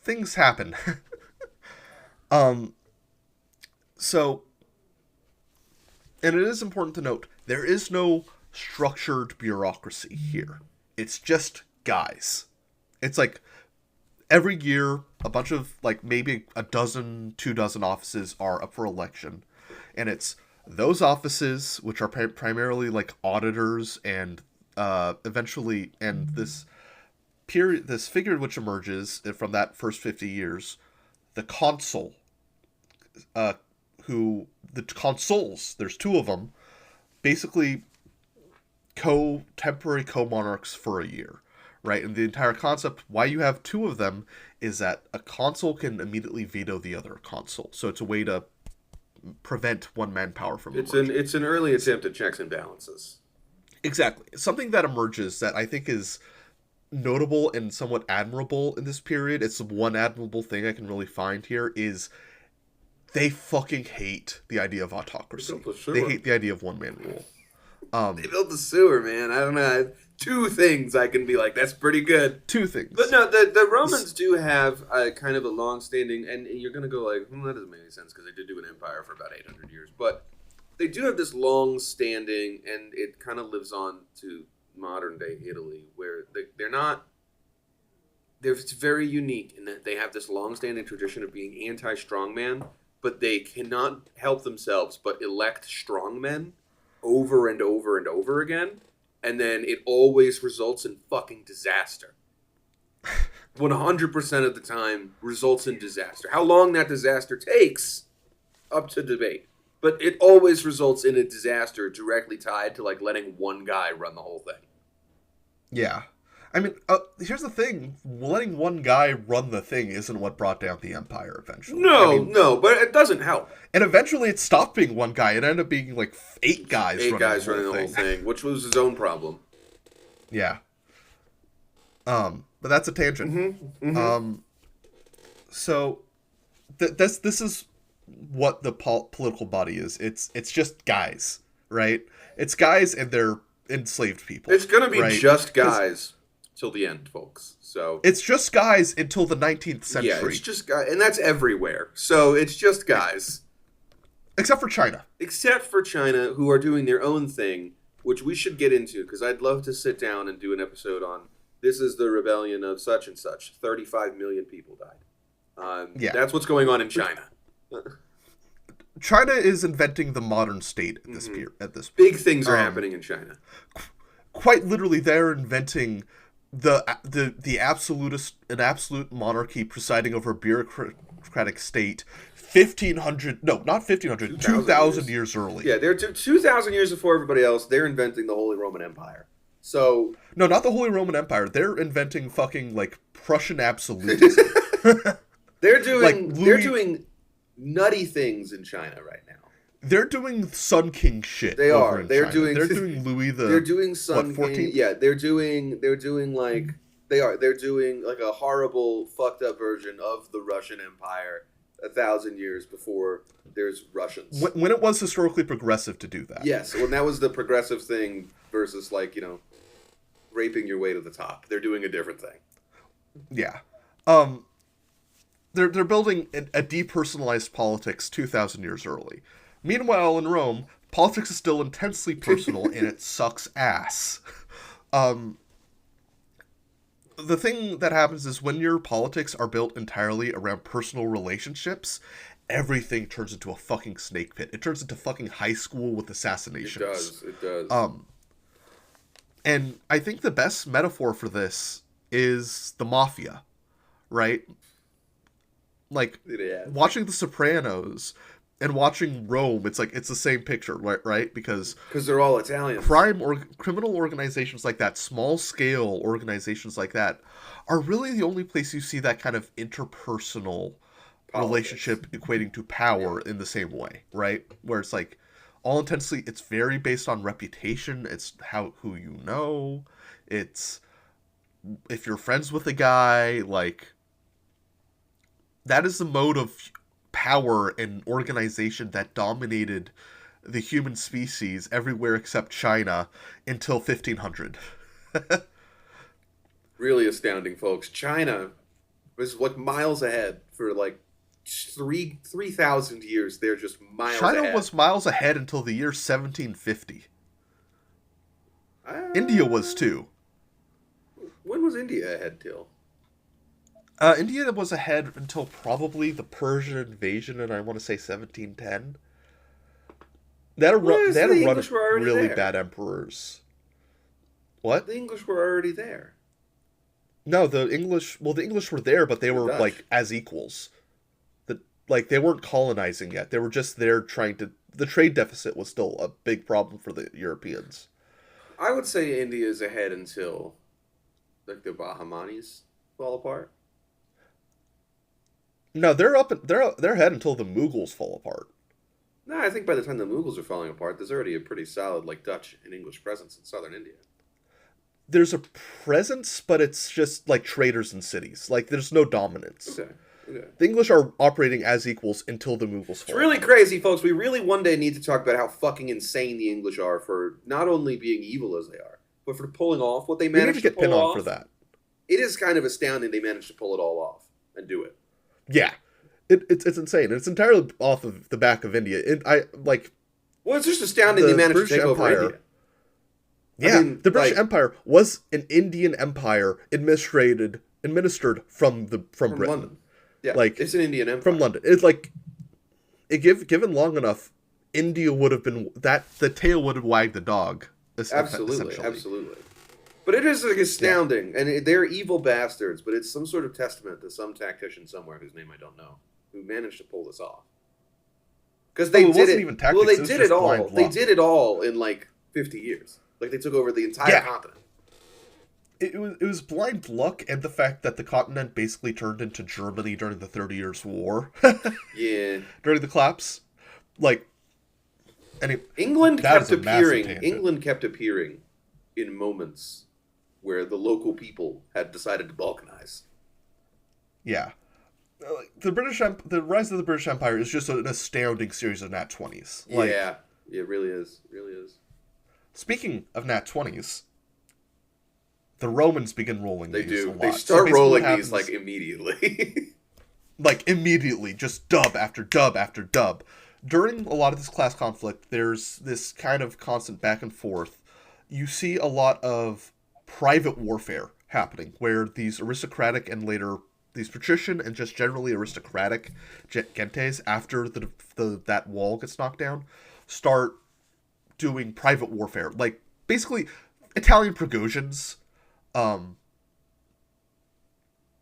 Things happen. So, and it is important to note, there is no structured bureaucracy here. It's just guys. It's like every year a bunch of, like, maybe a dozen, 24 offices are up for election, and it's those offices, which are primarily like auditors and eventually, and this figure which emerges from that first 50 years, the consul, the consuls, there's two of them, basically temporary co-monarchs for a year, right? And the entire concept, why you have two of them, is that a consul can immediately veto the other consul. So it's a way to prevent one manpower from emerging. It's an early attempt at checks and balances. Exactly. Something that emerges that I think is notable and somewhat admirable in this period, it's the one admirable thing I can really find here, is they fucking hate the idea of autocracy. They hate the idea of one-man rule. They built the sewer, man. I don't know. Two things I can be like, that's pretty good. Two things. But no, the Romans do have a kind of a long-standing, and you're going to go like, that doesn't make any sense because they did do an empire for about 800 years. But they do have this long-standing, and it kind of lives on to modern-day Italy, where it's very unique in that they have this long-standing tradition of being anti-strongman, but they cannot help themselves but elect strongmen over and over and over again, and then it always results in fucking disaster. 100% of the time results in disaster. How long that disaster takes, up to debate. But it always results in a disaster directly tied to, like, letting one guy run the whole thing. Yeah. I mean, here's the thing. Letting one guy run the thing isn't what brought down the empire eventually. No, but it doesn't help. And eventually it stopped being one guy. It ended up being like eight guys running the whole thing, which was his own problem. Yeah. But that's a tangent. Mm-hmm. Mm-hmm. So this is what the political body is. It's just guys, right? It's guys and they're enslaved people. It's going to be just guys till the end, folks. So it's just guys until the 19th century. Yeah, it's just guys, and that's everywhere. So it's just guys. Except for China. Except for China, who are doing their own thing, which we should get into, because I'd love to sit down and do an episode on, this is the rebellion of such and such. 35 million people died. Yeah. That's what's going on in China. China is inventing the modern state at this at this point. Big things are happening in China. Quite literally, they're inventing the absolute monarchy presiding over a bureaucratic state 1,500, no, not 1,500, 2,000 years early. Yeah, they're 2,000 years before everybody else. They're inventing the Holy Roman Empire. So no, not the Holy Roman Empire. They're inventing fucking like Prussian absolutism. they're doing nutty things in China right now. They're doing Sun King shit. They are. They're doing Louis the. They're doing Sun King. Yeah, they're doing like they're doing like a horrible fucked up version of the Russian Empire 1,000 years before there's Russians. When it was historically progressive to do that. Yes, when that was the progressive thing versus like, raping your way to the top. They're doing a different thing. Yeah. They're building a depersonalized politics 2,000 years early. Meanwhile, in Rome, politics is still intensely personal and it sucks ass. The thing that happens is when your politics are built entirely around personal relationships, everything turns into a fucking snake pit. It turns into fucking high school with assassinations. It does. And I think the best metaphor for this is the mafia, right? Like, watching The Sopranos and watching Rome, it's the same picture, right? Because they're all Italian. Criminal organizations like that, small-scale organizations like that, are really the only place you see that kind of interpersonal relationship equating to power in the same way, right? Where it's like, all intensely, it's very based on reputation. It's who you know. It's if you're friends with a guy, like, that is the mode of power and organization that dominated the human species everywhere except China until 1500. Really astounding, folks. China was like miles ahead for like 3,000 years. They're just miles ahead. China was miles ahead until the year 1750. India was too. When was India ahead till? India was ahead until probably the Persian invasion, and I want to say 1710. They had a run of really bad emperors. What? The English were already there. No, the English were there, but they were Dutch. Like as equals. They weren't colonizing yet. They were just there trying to. The trade deficit was still a big problem for the Europeans. I would say India is ahead until like the Bahamanis fall apart. No, they're ahead until the Mughals fall apart. No, I think by the time the Mughals are falling apart, there's already a pretty solid like Dutch and English presence in southern India. There's a presence, but it's just like traders in cities. Like there's no dominance. Okay. The English are operating as equals until the Mughals fall. It's really crazy, folks. We really one day need to talk about how fucking insane the English are for not only being evil as they are, but for pulling off what they managed to pull off. We need to get pinned on for that. It is kind of astounding they managed to pull it all off and do it. Yeah. It's insane. It's entirely off of the back of India. Well, it's just astounding they managed to take over India. Yeah, the British Empire was an Indian empire administered from Britain. London. Yeah, it's an Indian empire. From London. It's like, given long enough, India would have been, the tail would have wagged the dog. Absolutely. But it is like astounding, and they're evil bastards, but it's some sort of testament to some tactician somewhere whose name I don't know, who managed to pull this off. Because they did it. Even tactics, well, they did it all. They did it all in like 50 years. Like they took over the entire continent. It was blind luck and the fact that the continent basically turned into Germany during the 30 Years' War. Yeah. During the collapse. England kept appearing in moments where the local people had decided to balkanize. Yeah. The rise of the British Empire is just an astounding series of Nat 20s. Yeah, it really is. It really is. Speaking of Nat 20s, the Romans begin rolling these a lot. They start rolling these like immediately. Immediately, just dub after dub after dub. During a lot of this class conflict, there's this kind of constant back and forth. You see a lot of private warfare happening, where these aristocratic and later these patrician and just generally aristocratic gentes, after that wall gets knocked down, start doing private warfare, like basically Italian Prigozhins, um,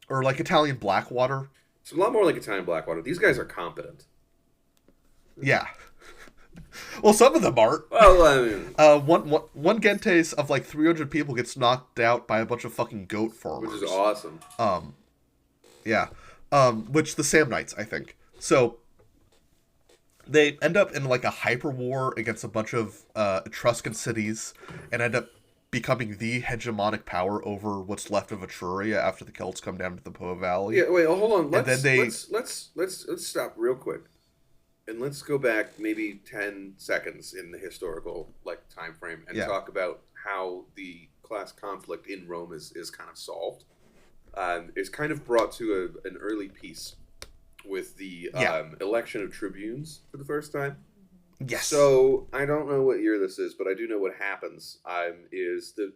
or like Italian Blackwater. It's a lot more like Italian Blackwater. These guys are competent. Yeah. Well, some of them aren't. Well, I mean, One gentes of like 300 people gets knocked out by a bunch of fucking goat farmers. which is awesome. Yeah. Which the Samnites, I think. So they end up in like a hyper war against a bunch of Etruscan cities and end up becoming the hegemonic power over what's left of Etruria after the Celts come down to the Po Valley. Yeah, wait, hold on. Let's Let's stop real quick. And let's go back maybe 10 seconds in the historical like time frame and talk about how the class conflict in Rome is kind of solved. It's kind of brought to an early peace with the election of tribunes for the first time. Yes. So I don't know what year this is, but I do know what happens. Is the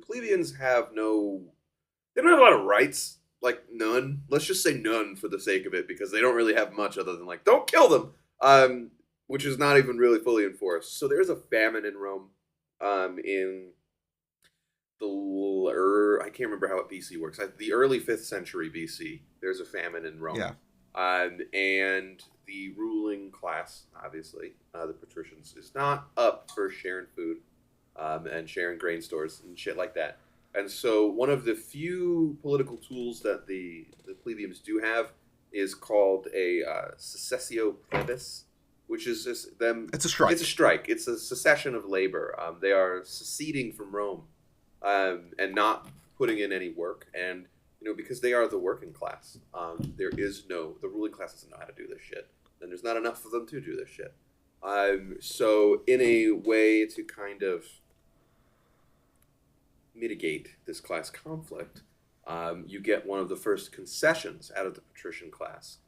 plebeians have they don't have a lot of rights, like none. Let's just say none for the sake of it, because they don't really have much other than like don't kill them, which is not even really fully enforced. So there's a famine in Rome, in I can't remember how it BC works. The early 5th century BC. There's a famine in Rome. Yeah. And the ruling class, obviously, the patricians, is not up for sharing food and sharing grain stores and shit like that. And so one of the few political tools that the plebeians do have is called a secessio plebis, which is just them. It's a strike. It's a strike. It's a secession of labor. They are seceding from Rome and not putting in any work. And because they are the working class, the ruling class doesn't know how to do this shit, and there's not enough of them to do this shit. So in a way to kind of mitigate this class conflict, you get one of the first concessions out of the patrician class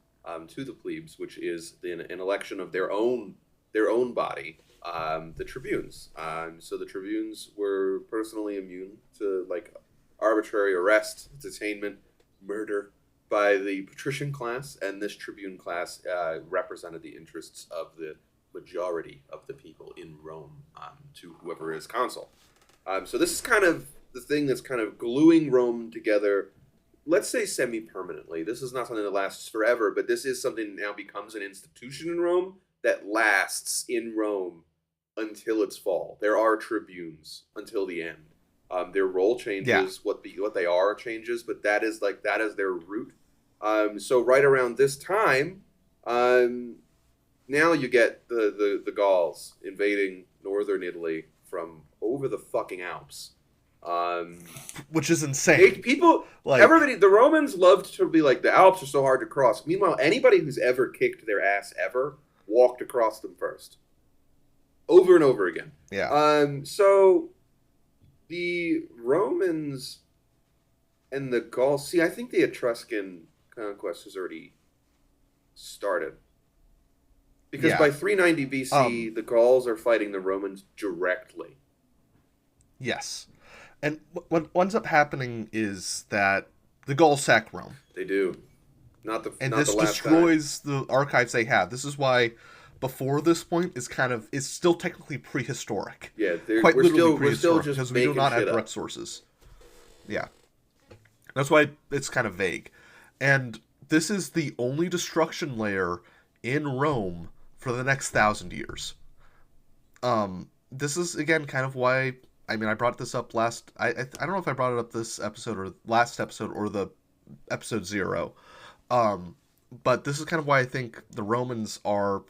to the plebes, which is an election of their own body, the tribunes. So the tribunes were personally immune to like arbitrary arrest, detainment, murder by the patrician class, and this tribune class represented the interests of the majority of the people in Rome to whoever is consul. So this is kind of the thing that's kind of gluing Rome together, let's say semi-permanently. This is not something that lasts forever, but this is something that now becomes an institution in Rome that lasts in Rome until its fall. There are tribunes until the end. Their role changes, what they are changes, but that is their root. So right around this time, now you get the Gauls invading northern Italy from over the fucking Alps, which is insane. Everybody, the Romans loved to be like, the Alps are so hard to cross. Meanwhile, anybody who's ever kicked their ass ever walked across them first, over and over again. Yeah. So the Romans and the Gauls. See, I think the Etruscan conquest has already started. Because by 390 BC, the Gauls are fighting the Romans directly. Yes. And what ends up happening is that the Gauls sack Rome. They do. And this destroys the archives they have. This is why before this point is still technically prehistoric. Yeah, quite literally we're still just because we do not have direct sources. Yeah. That's why it's kind of vague. And this is the only destruction layer in Rome for the next 1,000 years. This is, again, kind of why... I mean, I brought this up last... I don't know if I brought it up this episode or last episode or the episode 0. But this is kind of why I think the Romans are...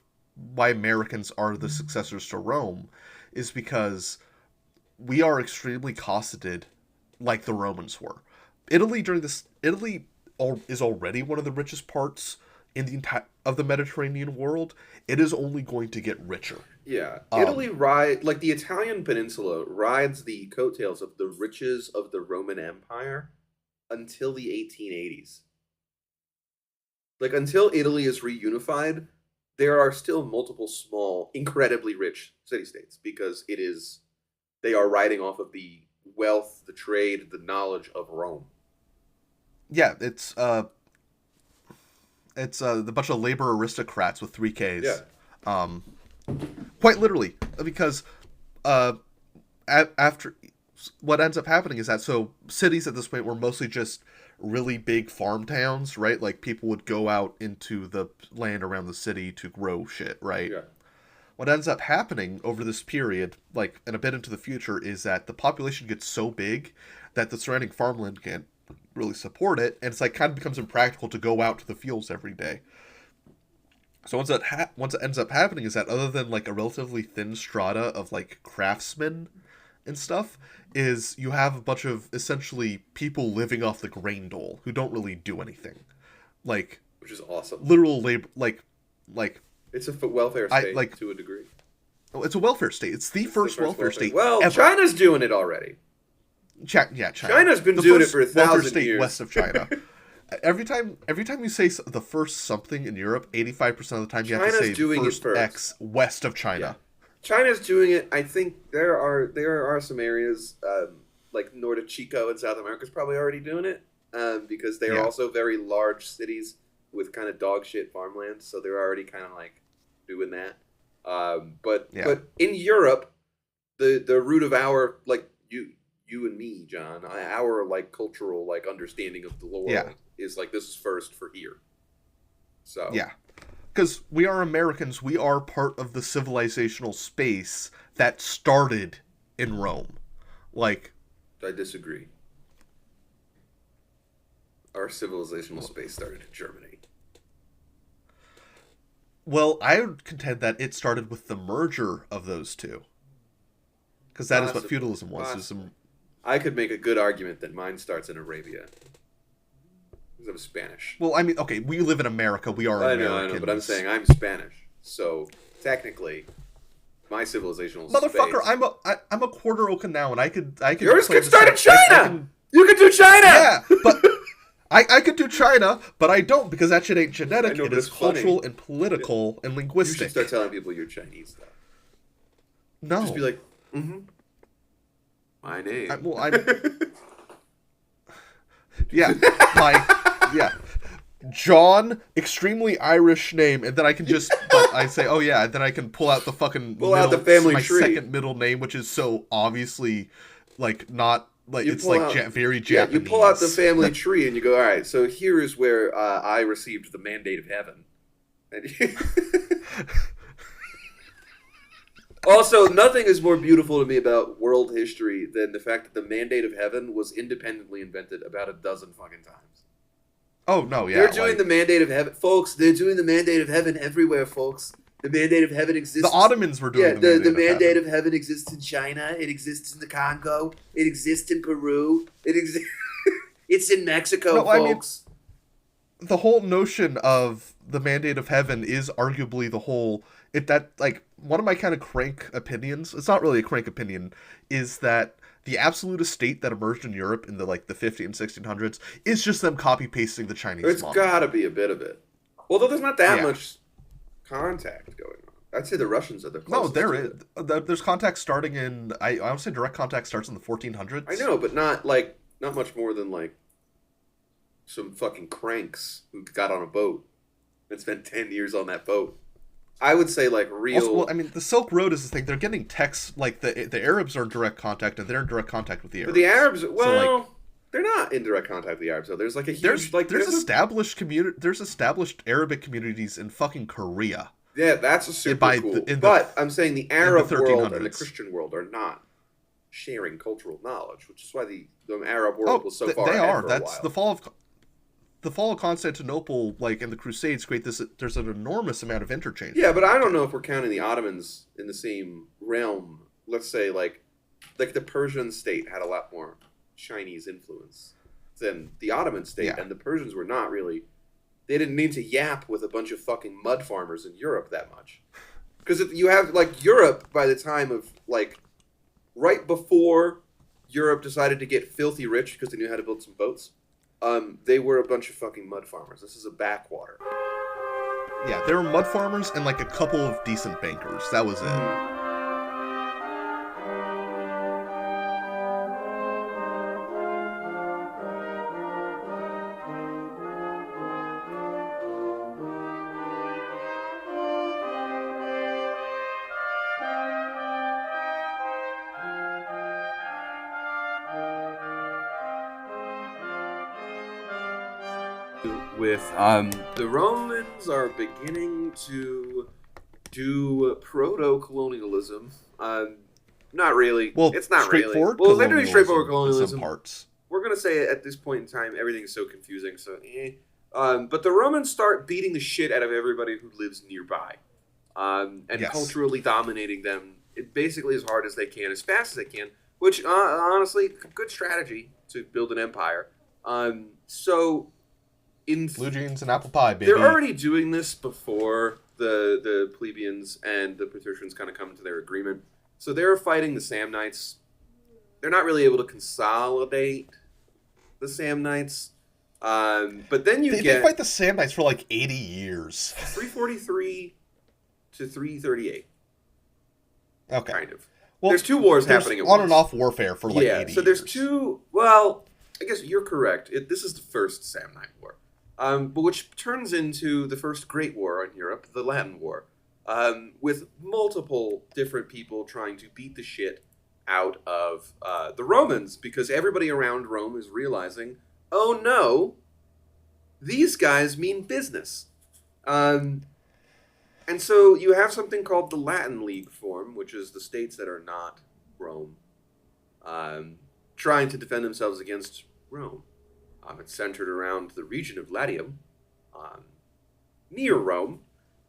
Why Americans are the successors to Rome, is because we are extremely cosseted like the Romans were. Italy is already one of the richest parts in the Mediterranean world. It is only going to get richer. Yeah, Italy the Italian peninsula rides the coattails of the riches of the Roman Empire until the 1880s. Like, until Italy is reunified, there are still multiple small, incredibly rich city-states because they are riding off of the wealth, the trade, the knowledge of Rome. Yeah, it's It's the bunch of labor aristocrats with three Yeah. Ks. Um, quite literally, because uh, after what ends up happening is that so cities at this point were mostly just really big farm towns, right? Like people would go out into the land around the city to grow shit, right? Yeah. What ends up happening over this period, like and a bit into the future, is that the population gets so big that the surrounding farmland can't really support it, and it's like kind of becomes impractical to go out to the fields every day. So once it ends up happening is that other than like a relatively thin strata of like craftsmen and stuff, is you have a bunch of essentially people living off the grain dole who don't really do anything, like Which is awesome. literal labor, like It's a welfare I state like to a degree. it's a welfare state. It's the first welfare state. Well, ever. China's doing it already. China. China's been The doing it first for a welfare thousand state years. west of China. Every time you say the first something in Europe, 85% of the time you have to China's say doing it first first. X west of China. Yeah. China's doing it. I think there are some areas like north of Chico in South America is probably already doing it because they are Yeah. also very large cities with kind of dog shit farmland, so they're already kind of like doing that. But in Europe, the root of our like you and me, John, our like cultural like understanding of the world is like this is first for here. So Yeah. Because we are Americans, we are part of the civilizational space that started in Rome. Like, I disagree. Our civilizational space started in Germany. well, I would contend that it started with the merger of those two. Because that is what Possibly. feudalism was. It was Possibly. I could make a good argument that mine starts in Arabia. Because I'm Spanish. well, I mean, okay, we live in America. We are I Americans. know, but I'm saying I'm Spanish. So, technically, my civilizational Motherfucker, space... I'm a quarter Okinawan. I could. Yours claim could start in descent. China! You could do China! Yeah, but I could do China, but I don't because that shit ain't genetic. I know, It but is it's funny. cultural and political and You linguistic. should start telling people you're Chinese, though. No. Just be like, my name. Yeah, yeah. John, extremely Irish name, and then I can just, but I say, oh yeah, and then I can pull out the fucking Out the family my tree. second middle name, which is so obviously, like, not, like, You it's pull like out- very Yeah, Japanese. you pull out the family tree and you go, all right, so here is where I received the mandate of heaven. And also, nothing is more beautiful to me about world history than the fact that the mandate of heaven was independently invented about a dozen fucking times. Oh, no, yeah. They're doing the mandate of heaven. Folks, they're doing the mandate of heaven everywhere, folks. The mandate of heaven exists. The Ottomans were doing the mandate mandate of of heaven exists in China. It exists in the Congo. It exists in Peru. It's in Mexico, No, I mean- folks. The whole notion of the mandate of heaven is arguably the whole one of my kind of crank opinions, it's not really a crank opinion, is that the absolute state that emerged in Europe in the 50 and 1600s is just them copy pasting the Chinese It's model. got to be a bit of it. Although there's not that Yeah. much contact going on. I'd say the Russians are the No, closest. there to is. it. There's contact starting in. I would say direct contact starts in the 1400s. I know, but not much more than some fucking cranks who got on a boat and spent 10 years on that boat. I would say real. Also, well, I mean, the Silk Road is the thing. They're getting texts like the Arabs are in direct contact, and they're in direct contact with the Arabs. But the Arabs, well, they're not in direct contact with the Arabs. So there's a huge there's established community. There's established Arabic communities in fucking Korea. Yeah, that's a super cool. But I'm saying the Arab world and the Christian world are not sharing cultural knowledge, which is why the Arab world was so far they ahead are. for That's a while. the fall of Constantinople, and the Crusades create this. There's an enormous amount of interchange. Yeah, but I don't know if we're counting the Ottomans in the same realm. Let's say like the Persian state had a lot more Chinese influence than the Ottoman state, and the Persians were not really. They didn't need to yap with a bunch of fucking mud farmers in Europe that much, because you have Europe by the time of right before Europe decided to get filthy rich because they knew how to build some boats. They were a bunch of fucking mud farmers. This is a backwater. Yeah, there were mud farmers and a couple of decent bankers. That was it. with the Romans are beginning to do proto-colonialism. Not really. Well, it's not really. straightforward Well, they're doing straightforward colonialism in some colonialism. parts. We're gonna say at this point in time, everything is so confusing. So, but the Romans start beating the shit out of everybody who lives nearby, and Yes. culturally dominating them basically as hard as they can, as fast as they can. Which, honestly, good strategy to build an empire. So, Blue jeans and apple pie, baby. they're already doing this before the plebeians and the patricians kind of come to their agreement. So they're fighting the Samnites. They're not really able to consolidate the Samnites. But then they fight the Samnites for like 80 years. 343 to 338. Okay. Kind of. Well, there's two wars happening at once. On and off warfare for like 80 years. So there's two... Well, I guess you're correct. This is the first Samnite War. But which turns into the first Great War in Europe, the Latin War. With multiple different people trying to beat the shit out of the Romans. Because everybody around Rome is realizing, oh no, these guys mean business. And so you have something called the Latin League form, which is the states that are not Rome, trying to defend themselves against Rome. It's centered around the region of Latium, near Rome.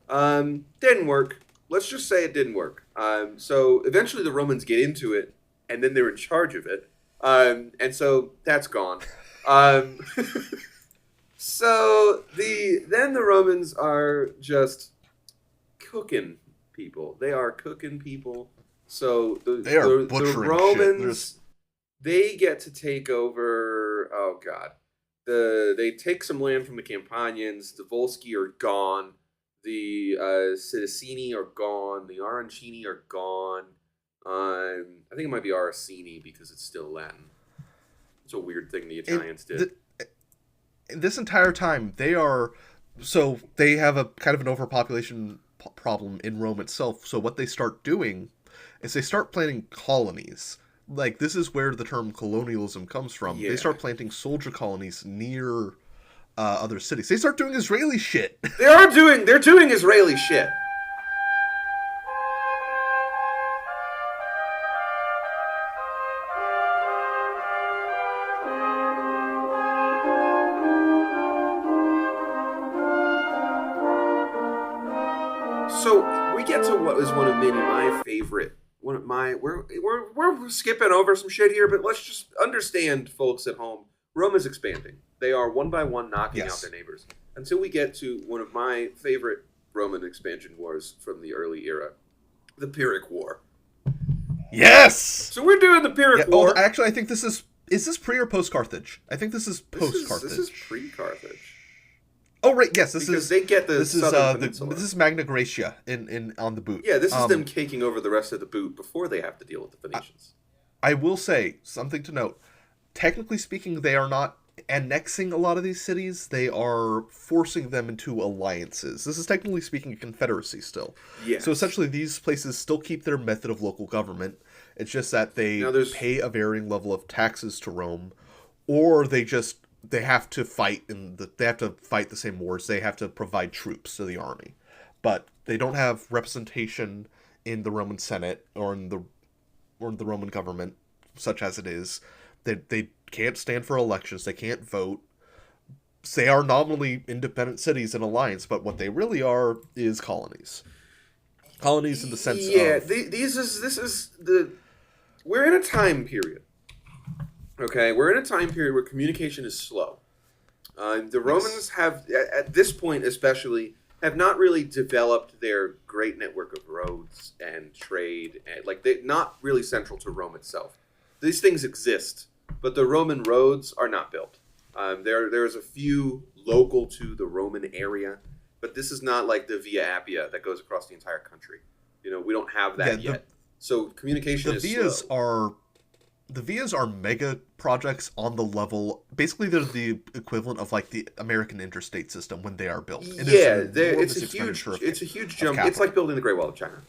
Didn't work. Let's just say it didn't work. So eventually the Romans get into it, and then they're in charge of it. And so that's gone. So then the Romans are just cooking people. They are cooking people. So the Romans, they get to take over. Oh God, they take some land from the Campanians. The Volsci are gone. The Sidicini are gone. The Arancini are gone. I think it might be Aracini because it's still Latin. It's a weird thing the Italians did. This entire time, they have a kind of an overpopulation problem in Rome itself. So what they start doing is they start planting colonies. Like, this is where the term colonialism comes from. Yeah. They start planting soldier colonies near other cities. They start doing Israeli shit. They're doing Israeli shit. So we get to what is one of maybe my favorite. We're skipping over some shit here, but let's just understand, folks at home. Rome is expanding. They are one by one knocking out their neighbors until we get to one of my favorite Roman expansion wars from the early era, the Pyrrhic War. Yes. So we're doing the Pyrrhic War. Oh, actually, I think this is this pre or post Carthage? I think this is post Carthage. This is pre Carthage. Oh right, yes, because they get the southern peninsula. This is Magna Graecia in on the boot. Yeah, this is them taking over the rest of the boot before they have to deal with the Phoenicians. I will say something to note. Technically speaking, they are not annexing a lot of these cities. They are forcing them into alliances. This is technically speaking a confederacy still. Yes. So essentially, these places still keep their method of local government. It's just that they pay a varying level of taxes to Rome, or they have to fight the same wars. They have to provide troops to the army, but they don't have representation in the Roman Senate or in the Roman government, such as it is. They can't stand for elections. They can't vote. They are nominally independent cities in alliance, but what they really are is colonies. Colonies in the sense of... We're in a time period. Okay, we're in a time period where communication is slow. The Romans have, at this point especially, have not really developed their great network of roads and trade. They're not really central to Rome itself. These things exist, but the Roman roads are not built. There's a few local to the Roman area, but this is not like the Via Appia that goes across the entire country. We don't have that yet. So communication is slow. The Vias are mega projects on the level. Basically, they're the equivalent of like the American interstate system when they are built. It's a huge jump. It's like building the Great Wall of China.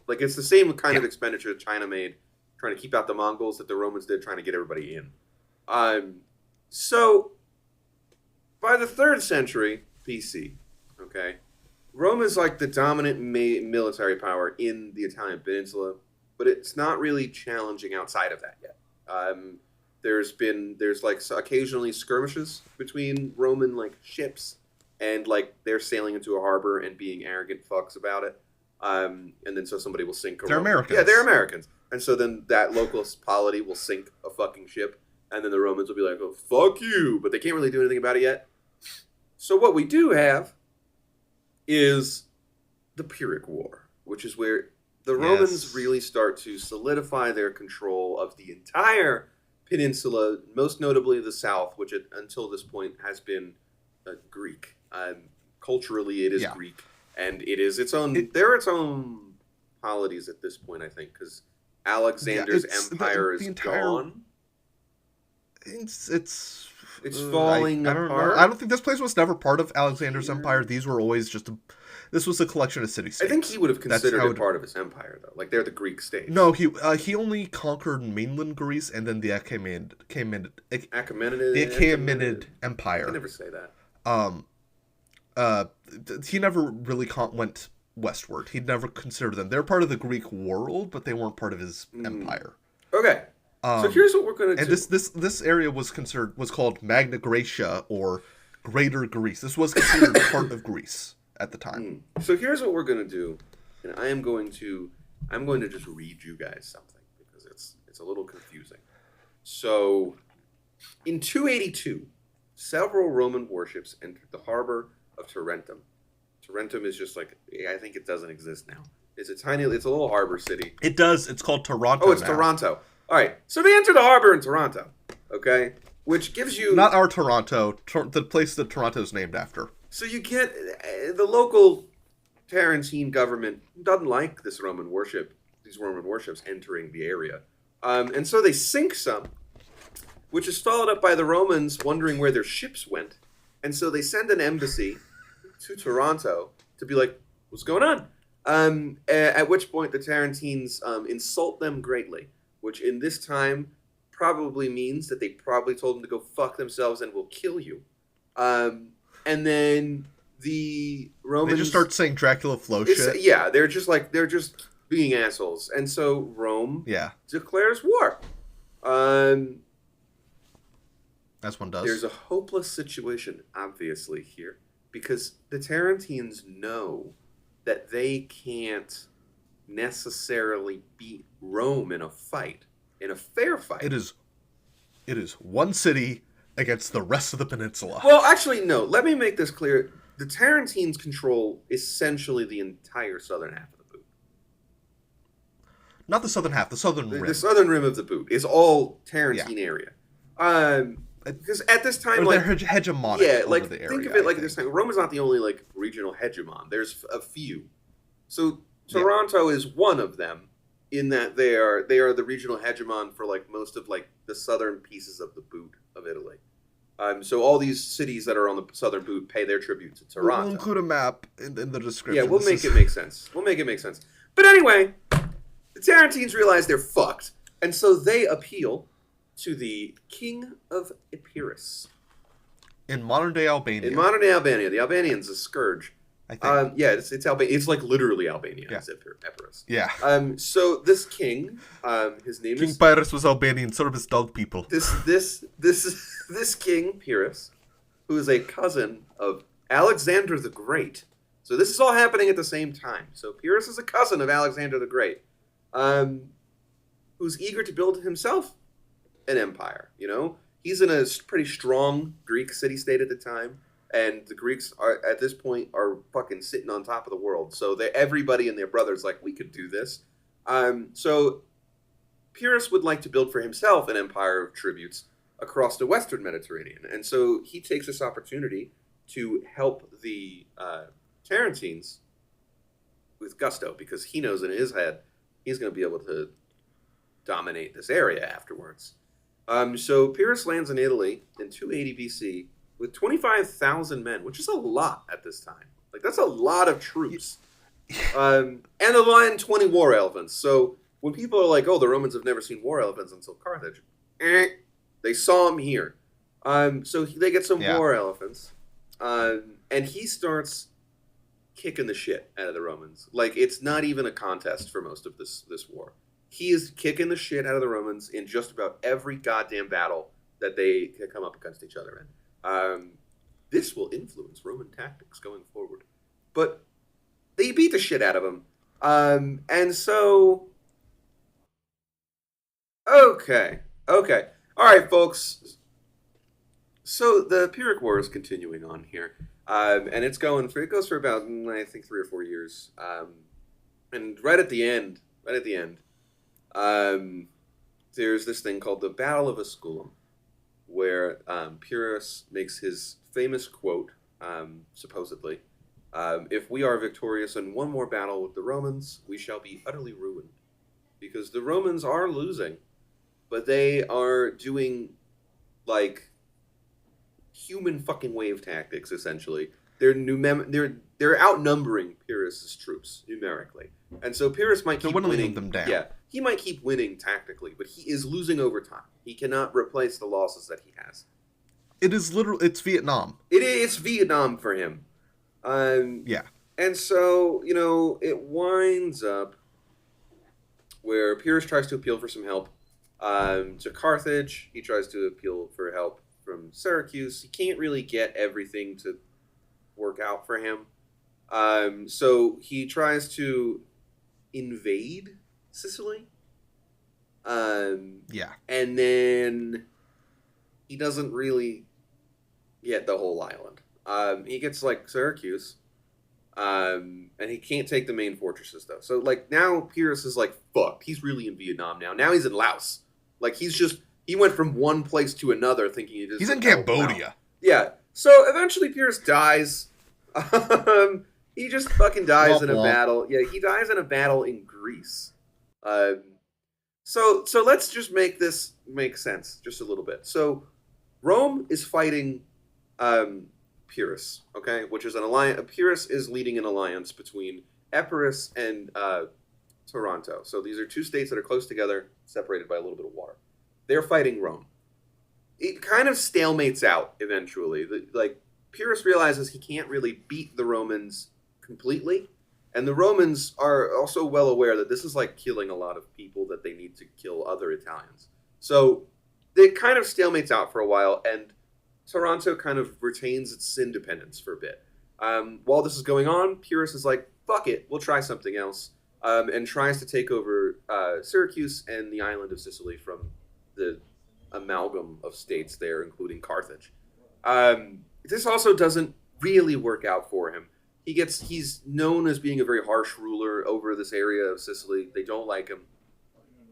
Like it's the same kind of expenditure China made, trying to keep out the Mongols that the Romans did, trying to get everybody in. So By the 3rd century BC, okay, Rome is like the dominant military power in the Italian peninsula, but it's not really challenging outside of that yet. There's like occasionally skirmishes between Roman like ships, and like they're sailing into a harbor and being arrogant fucks about it. And then so somebody will sink. They're Americans. Yeah, they're Americans, and so then that local polity will sink a fucking ship, and then the Romans will be like, "Oh, fuck you," but they can't really do anything about it yet. So what we do have is the Pyrrhic War, which is where the Romans really start to solidify their control of the entire peninsula, most notably the south, which until this point has been Greek. Culturally, it is Greek, and it is its own. They're its own polities at this point, I think, because Alexander's empire is gone. It's falling apart. I don't think this place was never part of Alexander's empire. These were always this was a collection of city-states. I think he would have considered it part of his empire, though. Like, they're the Greek states. No, he only conquered mainland Greece and then the Achaemenid Empire. I never say that. He never really went westward. He'd never considered them. They're part of the Greek world, but they weren't part of his empire. Okay. So here's what we're going to do. And this area was called Magna Graecia, or Greater Greece. This was considered part of Greece at the time. So here's what we're going to do, and I'm going to just read you guys something because it's a little confusing. So, in 282, several Roman warships entered the harbor of Tarentum. Tarentum is just like, I think it doesn't exist now. It's a little harbor city. It does. It's called Toronto. Oh, it's now. Toronto. All right, so they enter the harbor in Toronto, okay, which gives you... Not our Toronto, the place that Toronto's named after. So you get... the local Tarentine government doesn't like these Roman warships entering the area. And so they sink some, which is followed up by the Romans wondering where their ships went. And so they send an embassy to Toronto to be like, what's going on? At which point the Tarentines insult them greatly, which in this time probably means that they probably told them to go fuck themselves and will kill you. And then the Romans... They just start saying Dracula Flow shit. Yeah, they're just being assholes. And so Rome declares war. As one does. There's a hopeless situation, obviously, here. Because the Tarentines know that they can't necessarily beat Rome in a fight, in a fair fight. It is one city against the rest of the peninsula. Well, actually, no. Let me make this clear. The Tarentines control essentially the entire southern half of the boot. Not the southern half, the southern rim. The southern rim of the boot is all Tarentine area. Because at this time, they're hegemonic over the area. Think of it like this time. Rome is not the only regional hegemon. There's a few. So Toronto is one of them, in that they are the regional hegemon for most of the southern pieces of the boot of Italy. So all these cities that are on the southern boot pay their tribute to Toronto. We'll include a map in the description. Yeah, we'll make it make sense. But anyway, the Tarentines realize they're fucked, and so they appeal to the king of Epirus. In modern-day Albania. The Albanians, a scourge. I think. It's Albania. It's literally Albania. Yeah. It's Epirus. Yeah. So this king, his name King Pyrrhus was Albanian, sort of his dog people. This king Pyrrhus, who is a cousin of Alexander the Great. So this is all happening at the same time. So Pyrrhus is a cousin of Alexander the Great, who's eager to build himself an empire. He's in a pretty strong Greek city-state at the time. And the Greeks are at this point are fucking sitting on top of the world. So everybody and their brothers we could do this. So Pyrrhus would like to build for himself an empire of tributes across the Western Mediterranean, and so he takes this opportunity to help the Tarentines with gusto, because he knows in his head he's going to be able to dominate this area afterwards. So Pyrrhus lands in Italy in 280 BC. With 25,000 men, which is a lot at this time. That's a lot of troops. And a line 20 war elephants. So when people are like, oh, the Romans have never seen war elephants until Carthage, they saw them here. So they get some Yeah. war elephants, and he starts kicking the shit out of the Romans. Like it's not even a contest for most of this war. He is kicking the shit out of the Romans in just about every goddamn battle that they come up against each other in. This will influence Roman tactics going forward, but they beat the shit out of him. And so okay, okay, all right, folks. So the Pyrrhic War is continuing on here, and it goes for about I think 3 or 4 years, and right at the end, um, there's this thing called the Battle of Asculum, where Pyrrhus makes his famous quote, supposedly, "If we are victorious in one more battle with the Romans, we shall be utterly ruined, because the Romans are losing, but they are doing like." Human fucking wave tactics. Essentially, they're outnumbering Pyrrhus's troops numerically, and so Pyrrhus might They're keep whittling winning. them down. Yeah, he might keep winning tactically, but he is losing over time. He cannot replace the losses that he has. It is literally, it's Vietnam. It's Vietnam for him, Yeah. and so it winds up where Pyrrhus tries to appeal for some help to Carthage. He tries to appeal for help from Syracuse. He can't really get everything to work out for him. So he tries to invade Sicily. Yeah. And then he doesn't really get the whole island. He gets like Syracuse. And he can't take the main fortresses though. So like now Pyrrhus is like fucked. He's really in Vietnam now. Now he's in Laos. Like he went from one place to another thinking He's in Cambodia. Yeah. So eventually Pyrrhus dies. He just fucking dies in a battle. Yeah, he dies in a battle in Greece. So let's just make this make sense just a little bit. So Rome is fighting Pyrrhus, okay, which is an alliance. Pyrrhus is leading an alliance between Epirus and Taranto. So these are two states that are close together, separated by a little bit of water. They're fighting Rome. It kind of stalemates out eventually. Like Pyrrhus realizes he can't really beat the Romans completely, and the Romans are also well aware that this is like killing a lot of people that they need to kill other Italians. So it kind of stalemates out for a while, and Taranto kind of retains its independence for a bit. While this is going on, Pyrrhus is like, fuck it, we'll try something else, and tries to take over Syracuse and the island of Sicily from the amalgam of states there, including Carthage. This also doesn't really work out for him. He's known as being a very harsh ruler over this area of Sicily. They don't like him.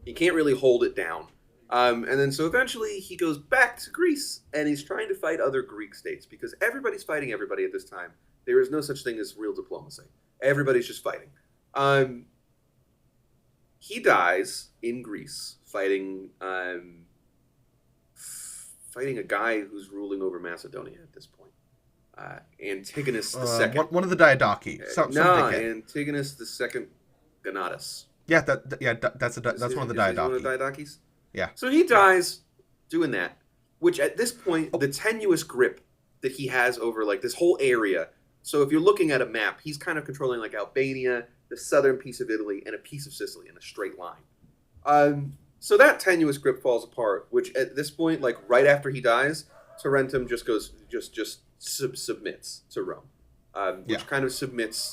He can't really hold it down. And then so eventually he goes back to Greece and he's trying to fight other Greek states because everybody's fighting everybody at this time. There is no such thing as real diplomacy. Everybody's just fighting. He dies in Greece fighting a guy who's ruling over Macedonia at this point. Antigonus the Second. One of the Diadochi. Antigonus the Second Gonatus. Yeah, that's one of the Diadochi. One of the Diadochis? Yeah. So he dies doing that, which at this point, the tenuous grip that he has over like this whole area. So if you're looking at a map, he's kind of controlling like Albania, the southern piece of Italy, and a piece of Sicily in a straight line. So that tenuous grip falls apart, which at this point, like right after he dies, Tarentum just submits to Rome, which kind of subsumes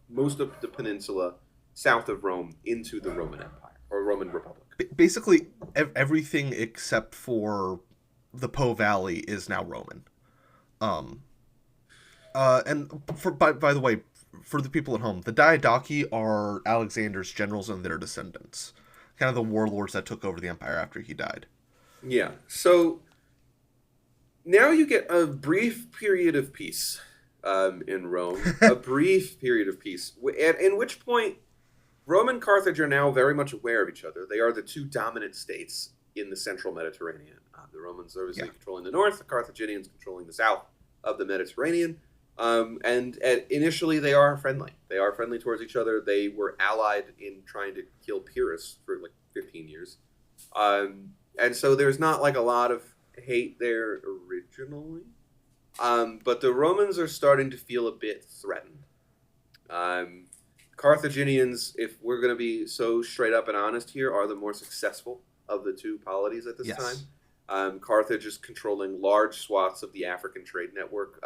most of the peninsula south of Rome into the Roman Empire or Roman Republic. Basically, everything except for the Po Valley is now Roman. And by the way, for the people at home, the Diadochi are Alexander's generals and their descendants, kind of the warlords that took over the empire after he died. Yeah. So now you get a brief period of peace in Rome, a brief period of peace, in which point Rome and Carthage are now very much aware of each other. They are the two dominant states in the central Mediterranean. The Romans obviously controlling the north, the Carthaginians controlling the south of the Mediterranean. Initially, they are friendly. They are friendly towards each other. They were allied in trying to kill Pyrrhus for like 15 years. And so there's not like a lot of hate there originally. But the Romans are starting to feel a bit threatened. Um, Carthaginians, if we're going to be so straight up and honest here, are the more successful of the two polities at this time. Yes. Carthage is controlling large swaths of the African trade network.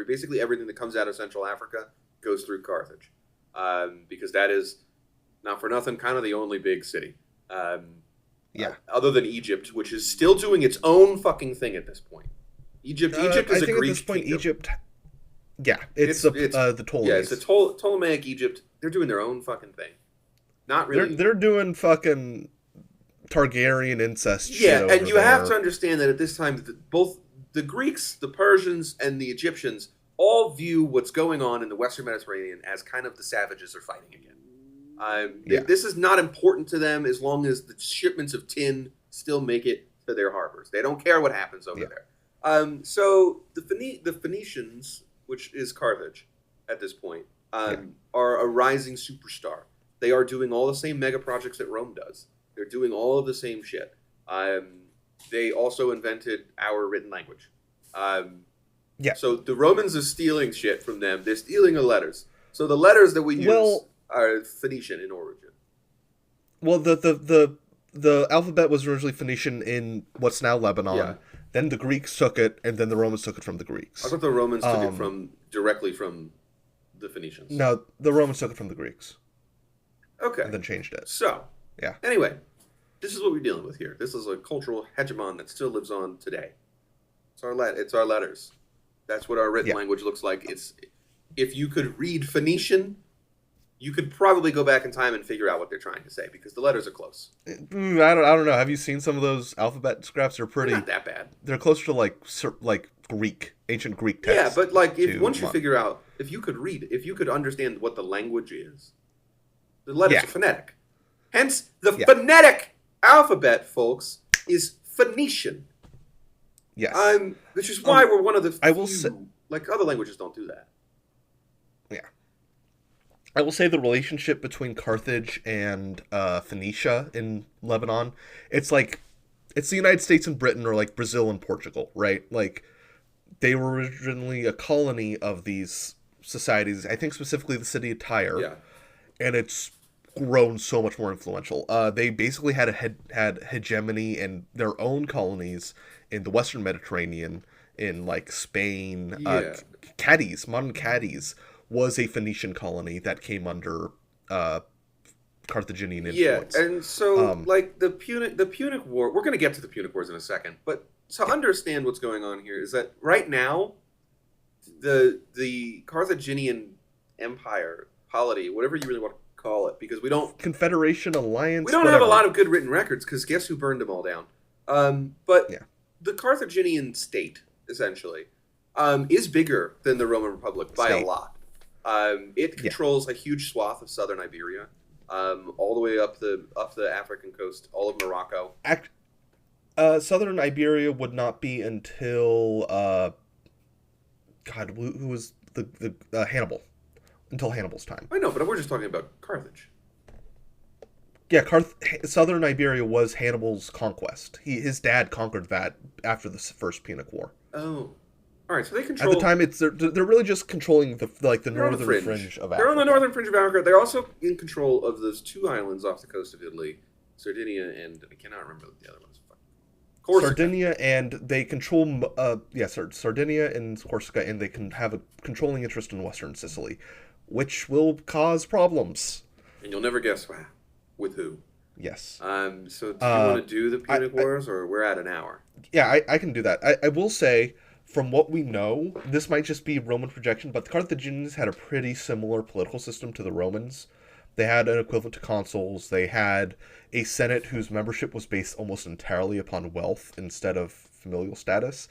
Basically everything that comes out of Central Africa goes through Carthage, because that is, not for nothing, kind of the only big city. Other than Egypt, which is still doing its own fucking thing at this point. Egypt is I think a Greek at this point, kingdom. Egypt. Yeah, it's the Ptolemies. Yeah, it's a Ptolemaic Egypt. They're doing their own fucking thing. Not really. They're doing fucking Targaryen incest shit. Yeah, over and you there. have to understand that at this time, both the Greeks, the Persians, and the Egyptians all view what's going on in the Western Mediterranean as kind of the savages are fighting again. This is not important to them as long as the shipments of tin still make it to their harbors. They don't care what happens over there. So the Phoenicians, which is Carthage at this point, are a rising superstar. They are doing all the same mega projects that Rome does. They're doing all of the same shit. They also invented our written language. So the Romans are stealing shit from them. They're stealing the letters. So the letters that we use are Phoenician in origin. Well, the alphabet was originally Phoenician in what's now Lebanon. Yeah. Then the Greeks took it, and then the Romans took it from the Greeks. I thought the Romans took it directly from the Phoenicians. No, the Romans took it from the Greeks. Okay. And then changed it. So, yeah. Anyway, this is what we're dealing with here. This is a cultural hegemon that still lives on today. It's our letters. That's what our written language looks like. If you could read Phoenician, you could probably go back in time and figure out what they're trying to say because the letters are close. I don't know. Have you seen some of those alphabet scraps? They're pretty. They're not that bad. They're closer to like Greek, ancient Greek text. Yeah, but like once you figure out, if you could understand what the language is, the letters are phonetic. Hence, the phonetic alphabet, folks, is Phoenician. Yes. Which is why we're one of the few, I will say, like other languages don't do that. Yeah. I will say the relationship between Carthage and Phoenicia in Lebanon, it's like, it's the United States and Britain, or like Brazil and Portugal, right? Like, they were originally a colony of these societies, I think specifically the city of Tyre. Yeah. And it's grown so much more influential. They basically had hegemony in their own colonies in the Western Mediterranean, in like Spain. Cadiz, modern Cadiz, was a Phoenician colony that came under Carthaginian influence. Yeah, and so like the Punic War, we're going to get to the Punic Wars in a second, but to understand what's going on here is that right now, the Carthaginian Empire, polity, whatever you really want to call it, because we don't... Confederation, alliance, we don't have a lot of good written records, because guess who burned them all down? The Carthaginian state, essentially, is bigger than the Roman Republic by a lot. It controls a huge swath of southern Iberia, all the way up the African coast, all of Morocco. Southern Iberia would not be until who was the Hannibal, until Hannibal's time. I know, but we're just talking about Carthage. Yeah, Southern Iberia was Hannibal's conquest. His dad conquered that after the First Punic War. Oh. All right, so they control... At the time, they're really just controlling the northern fringe of Africa. They're on the northern fringe of Africa. They're also in control of those two islands off the coast of Italy, Sardinia and... I cannot remember the other ones. Corsica. Sardinia, and they control... Sardinia and Corsica, and they can have a controlling interest in western Sicily, which will cause problems. And you'll never guess with who. Yes. So do you want to do the Punic Wars, or we're at an hour? Yeah, I can do that. I will say... From what we know, this might just be Roman projection, but the Carthaginians had a pretty similar political system to the Romans. They had an equivalent to consuls. They had a senate whose membership was based almost entirely upon wealth instead of familial status.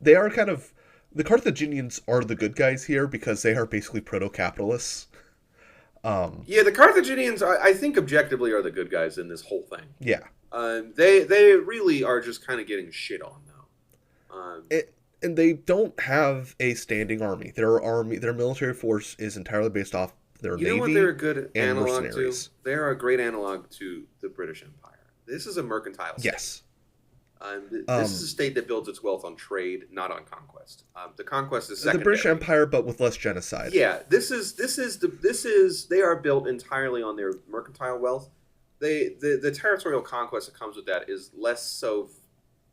They are the Carthaginians are the good guys here because they are basically proto-capitalists. The Carthaginians, I think objectively, are the good guys in this whole thing. Yeah. They really are just kind of getting shit on, though. And they don't have a standing army. Their military force is entirely based off their navy. You know what they're a good analog mercenaries. to? They're a great analog to the British Empire. This is a mercantile state. Yes. This is a state that builds its wealth on trade, not on conquest. The conquest is The secondary. British Empire, but with less genocide. Yeah, this is they are built entirely on their mercantile wealth. The territorial conquest that comes with that is less so.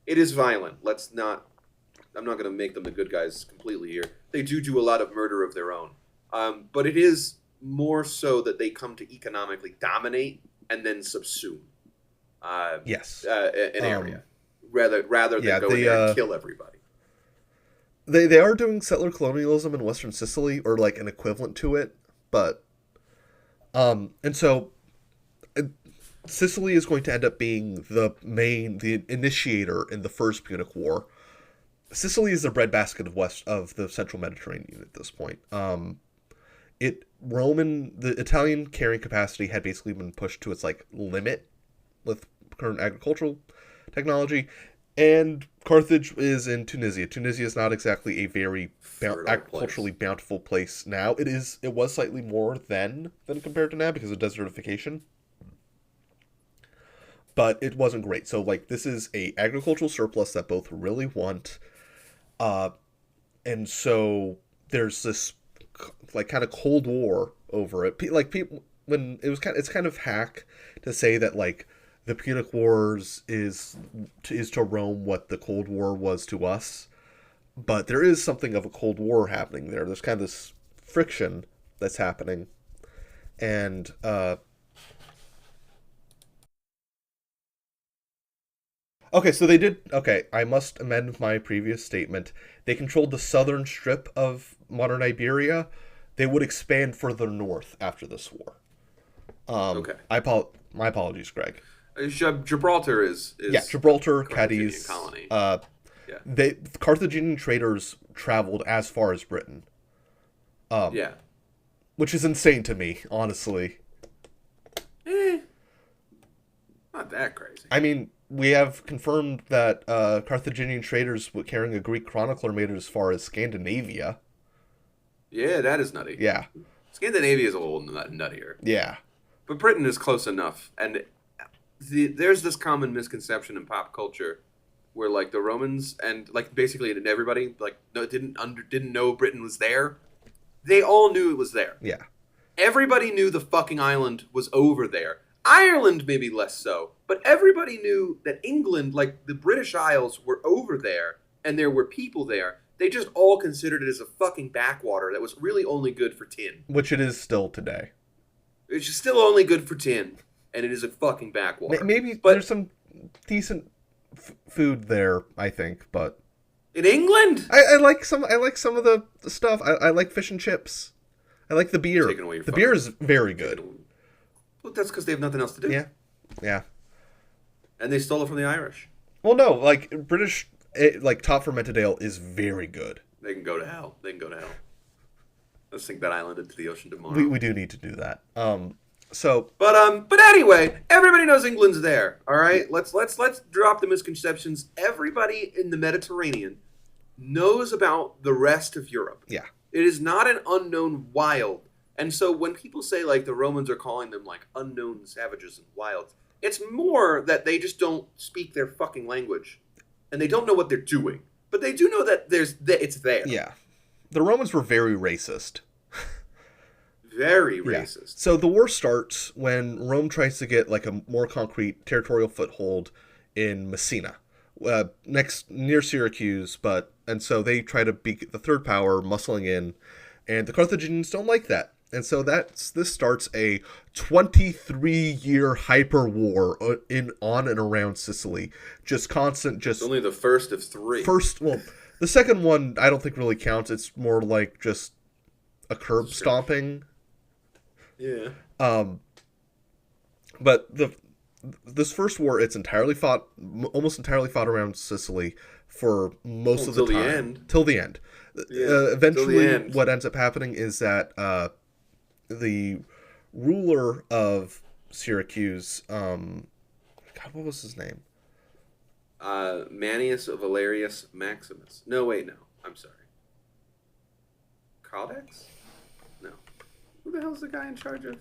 It is violent. Let's not. I'm not going to make them the good guys completely here. They do a lot of murder of their own, but it is more so that they come to economically dominate and then subsume. Yes. An area rather than go in there and kill everybody. They are doing settler colonialism in Western Sicily, or like an equivalent to it, but and so Sicily is going to end up being the initiator in the First Punic War. Sicily is the breadbasket of the Central Mediterranean at this point. The Italian carrying capacity had basically been pushed to its like limit with current agricultural technology, and Carthage is in Tunisia. Tunisia is not exactly a very agriculturally bountiful place now. It was slightly more then than compared to now because of desertification, but it wasn't great. So like this is a agricultural surplus that both really want, and so there's this like kind of Cold War over it. Like people when it was it's kind of hack to say that like the Punic Wars is to Rome what the Cold War was to us, but there is something of a Cold War happening there. There's kind of this friction that's happening, and okay, so they did. Okay, I must amend my previous statement. They controlled the southern strip of modern Iberia. They would expand further north after this war. Okay. My apologies, Greg. Gibraltar is Gibraltar, Cadiz colony. The Carthaginian traders traveled as far as Britain. Which is insane to me, honestly. Not that crazy. I mean, we have confirmed that Carthaginian traders carrying a Greek chronicler made it as far as Scandinavia. Yeah, that is nutty. Yeah. Scandinavia is a little nuttier. Yeah. But Britain is close enough, and there's this common misconception in pop culture where like the Romans and like basically everybody like didn't know Britain was there. They all knew it was there. Yeah. Everybody knew the fucking island was over there. Ireland maybe less so, but everybody knew that England, like the British Isles, were over there and there were people there. They just all considered it as a fucking backwater that was really only good for tin. Which it is still today. It's just still only good for tin. And it is a fucking backwater. But there's some decent food there, I think. But in England, I like some of the stuff. I like fish and chips. I like the beer. The beer is very good. Well, that's because they have nothing else to do. Yeah. And they stole it from the Irish. Well, no, like British, like top fermented ale is very good. They can go to hell. Let's sink that island into the ocean tomorrow. We do need to do that. But anyway, everybody knows England's there. All right, let's drop the misconceptions. Everybody in the Mediterranean knows about the rest of Europe. Yeah, it is not an unknown wild. And so when people say like the Romans are calling them like unknown savages and wilds, it's more that they just don't speak their fucking language, and they don't know what they're doing. But they do know that it's there. Yeah, the Romans were very racist. Very racist. Yeah. So the war starts when Rome tries to get like a more concrete territorial foothold in Messina, near Syracuse. And so they try to be the third power, muscling in, and the Carthaginians don't like that. And so this starts a 23-year hyper war on and around Sicily. Just constant, just only the first of three. The second one I don't think really counts. It's more like just a curb stomping. Yeah. But this first war, it's almost entirely fought around Sicily for most of the time. Till the end. Yeah, eventually, what ends up happening is that the ruler of Syracuse, God, what was his name? Manius Valerius Maximus. No, wait, no. I'm sorry. Codex? No. Who the hell's the guy in charge of?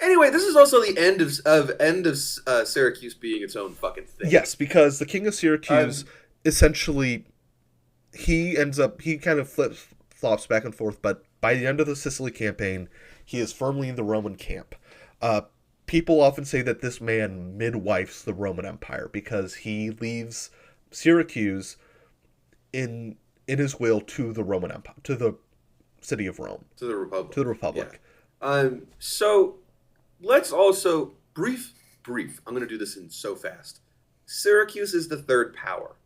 Anyway, this is also the end of Syracuse being its own fucking thing. Yes, because the king of Syracuse Um, essentially he kind of flips flops back and forth, but by the end of the Sicily campaign, he is firmly in the Roman camp. Uh, People often say that this man midwifes the Roman Empire because he leaves Syracuse in his will to the Roman Empire, to the city of Rome, to the Republic. to the Yeah. Republic. So let's also brief. I'm going to do this in so fast. Syracuse is the third power.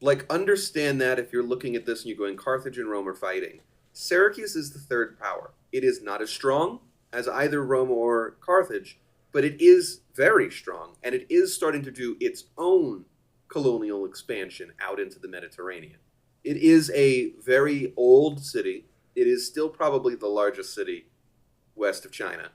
Like, understand that if you're looking at this and you're going, Carthage and Rome are fighting. Syracuse is the third power. It is not as strong as either Rome or Carthage, but it is very strong, and it is starting to do its own colonial expansion out into the Mediterranean. It is a very old city. It is still probably the largest city west of China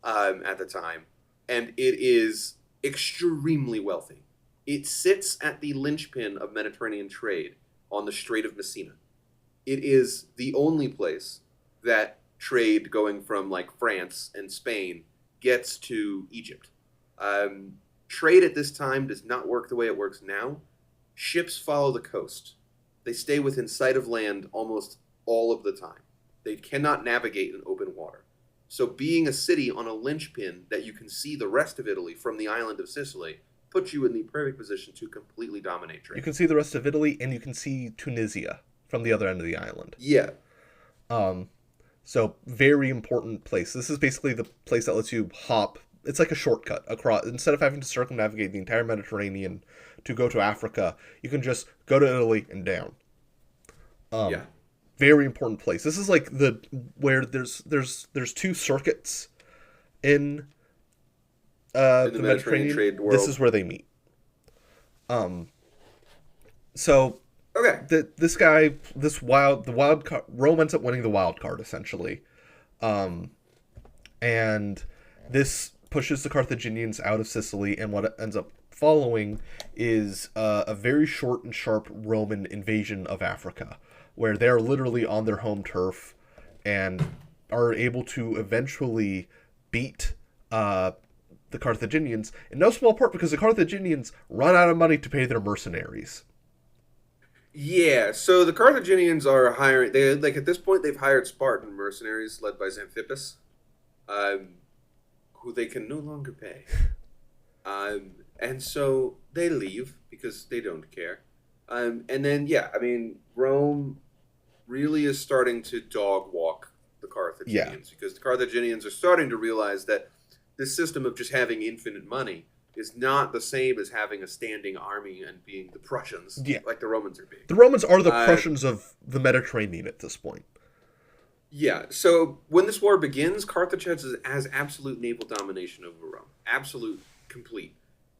at the time, and it is extremely wealthy. It sits at the linchpin of Mediterranean trade on the Strait of Messina. It is the only place that trade going from like France and Spain gets to Egypt. Trade at this time does not work the way it works now. Ships follow the coast. They stay within sight of land almost all of the time. They cannot navigate in open water. So being a city on a linchpin that you can see the rest of Italy from the island of Sicily puts you in the perfect position to completely dominate trade. You can see the rest of Italy, and you can see Tunisia from the other end of the island. Yeah. So very important place. This is basically the place that lets you hop. It's like a shortcut across. Instead of having to circumnavigate the entire Mediterranean to go to Africa, you can just go to Italy and down. Yeah. Very important place. This is like the where there's two circuits in In the Mediterranean trade world. This is where they meet. So Okay. this guy, the wild card, Rome ends up winning the wild card essentially, and this pushes the Carthaginians out of Sicily. And what ends up following is a very short and sharp Roman invasion of Africa, where they're literally on their home turf and are able to eventually beat the Carthaginians, in no small part because the Carthaginians run out of money to pay their mercenaries. Yeah, so the Carthaginians are hiring. They like at this point they've hired Spartan mercenaries led by Xanthippus, who they can no longer pay, and so they leave because they don't care. And then yeah, I mean Rome really is starting to dog walk the Carthaginians because the Carthaginians are starting to realize that this system of just having infinite money is not the same as having a standing army and being the Prussians, like the Romans are being. The Romans are the Prussians of the Mediterranean at this point. Yeah, so when this war begins, Carthage has absolute naval domination over Rome. Absolute, complete.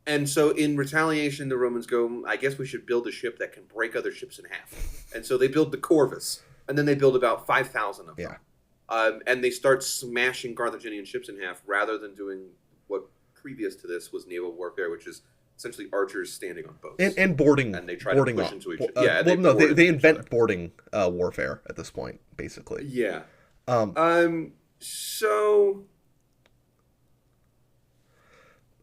And so in retaliation, the Romans go, I guess we should build a ship that can break other ships in half. And so they build the Corvus, and then they build about 5,000 of them. And they start smashing Carthaginian ships in half rather than doing what previous to this was naval warfare, which is essentially archers standing on boats and boarding, and they try boarding to push off. into each other. They invent boarding warfare at this point, basically. Yeah. So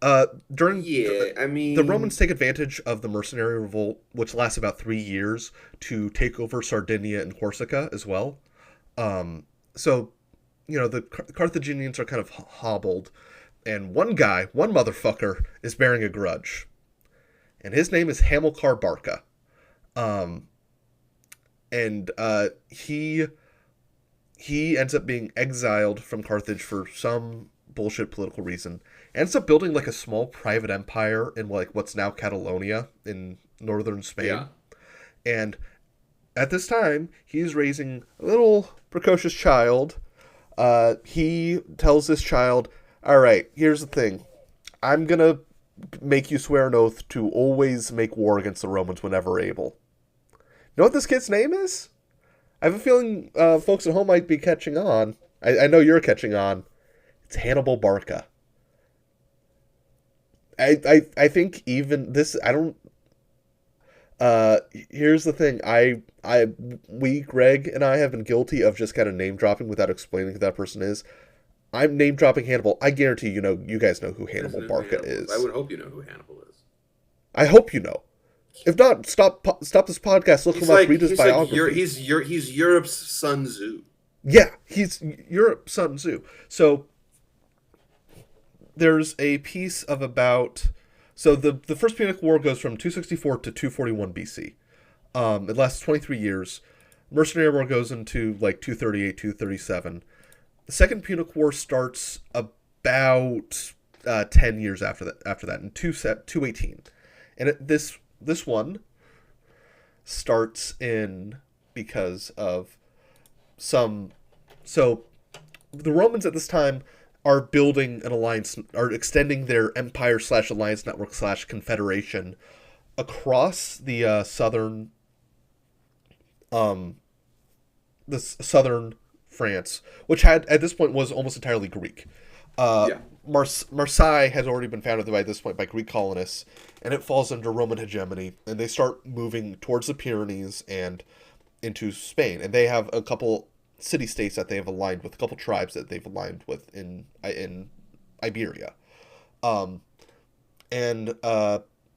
the Romans take advantage of the mercenary revolt, which lasts about 3 years, to take over Sardinia and Corsica as well. So, the Carthaginians are kind of hobbled. And one motherfucker, is bearing a grudge. And his name is Hamilcar Barca. He ends up being exiled from Carthage for some bullshit political reason. Ends up building like a small private empire in like what's now Catalonia in northern Spain. Yeah. And at this time, he's raising a little precocious child. He tells this child, all right, here's the thing. I'm going to make you swear an oath to always make war against the Romans whenever able. You know what this kid's name is? I have a feeling folks at home might be catching on. I know you're catching on. It's Hannibal Barca. I think even this, I don't... here's the thing. Greg and I have been guilty of just kind of name dropping without explaining who that person is. I'm name dropping Hannibal. I guarantee you guys know who Who doesn't Hannibal know who Barca Hannibal is? I is. would hope you know who Hannibal is. I hope you know. If not, stop this podcast. Look him up. Read his biography. He's Europe's Sun Tzu. Yeah, he's Europe's Sun Tzu. So there's a piece of about. So the First Punic War goes from 264 to 241 BC. It lasts 23 years. Mercenary War goes into like 238, 237. The Second Punic War starts about 10 years after that in 218. And this one starts in because of some. So the Romans at this time are building an alliance, are extending their empire / alliance network / confederation across the southern France, which had at this point was almost entirely Greek. Yeah. Marseille has already been founded by this point by Greek colonists, and it falls under Roman hegemony, and they start moving towards the Pyrenees and into Spain, and they have a couple city-states that they have aligned with, a couple tribes that they've aligned with in Iberia. And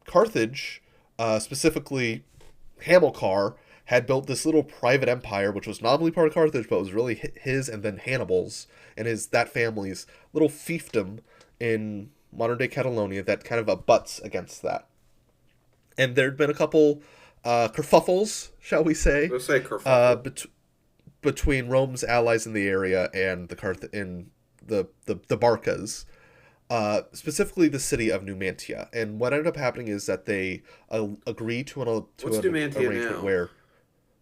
Carthage, specifically Hamilcar, had built this little private empire, which was nominally part of Carthage, but was really his and then Hannibal's and that family's little fiefdom in modern-day Catalonia that kind of abuts against that. And there'd been a couple kerfuffles, shall we say? Let's say kerfuffle. Between Rome's allies in the area and the Barcas, specifically the city of Numantia. And what ended up happening is that they agree to an arrangement now? where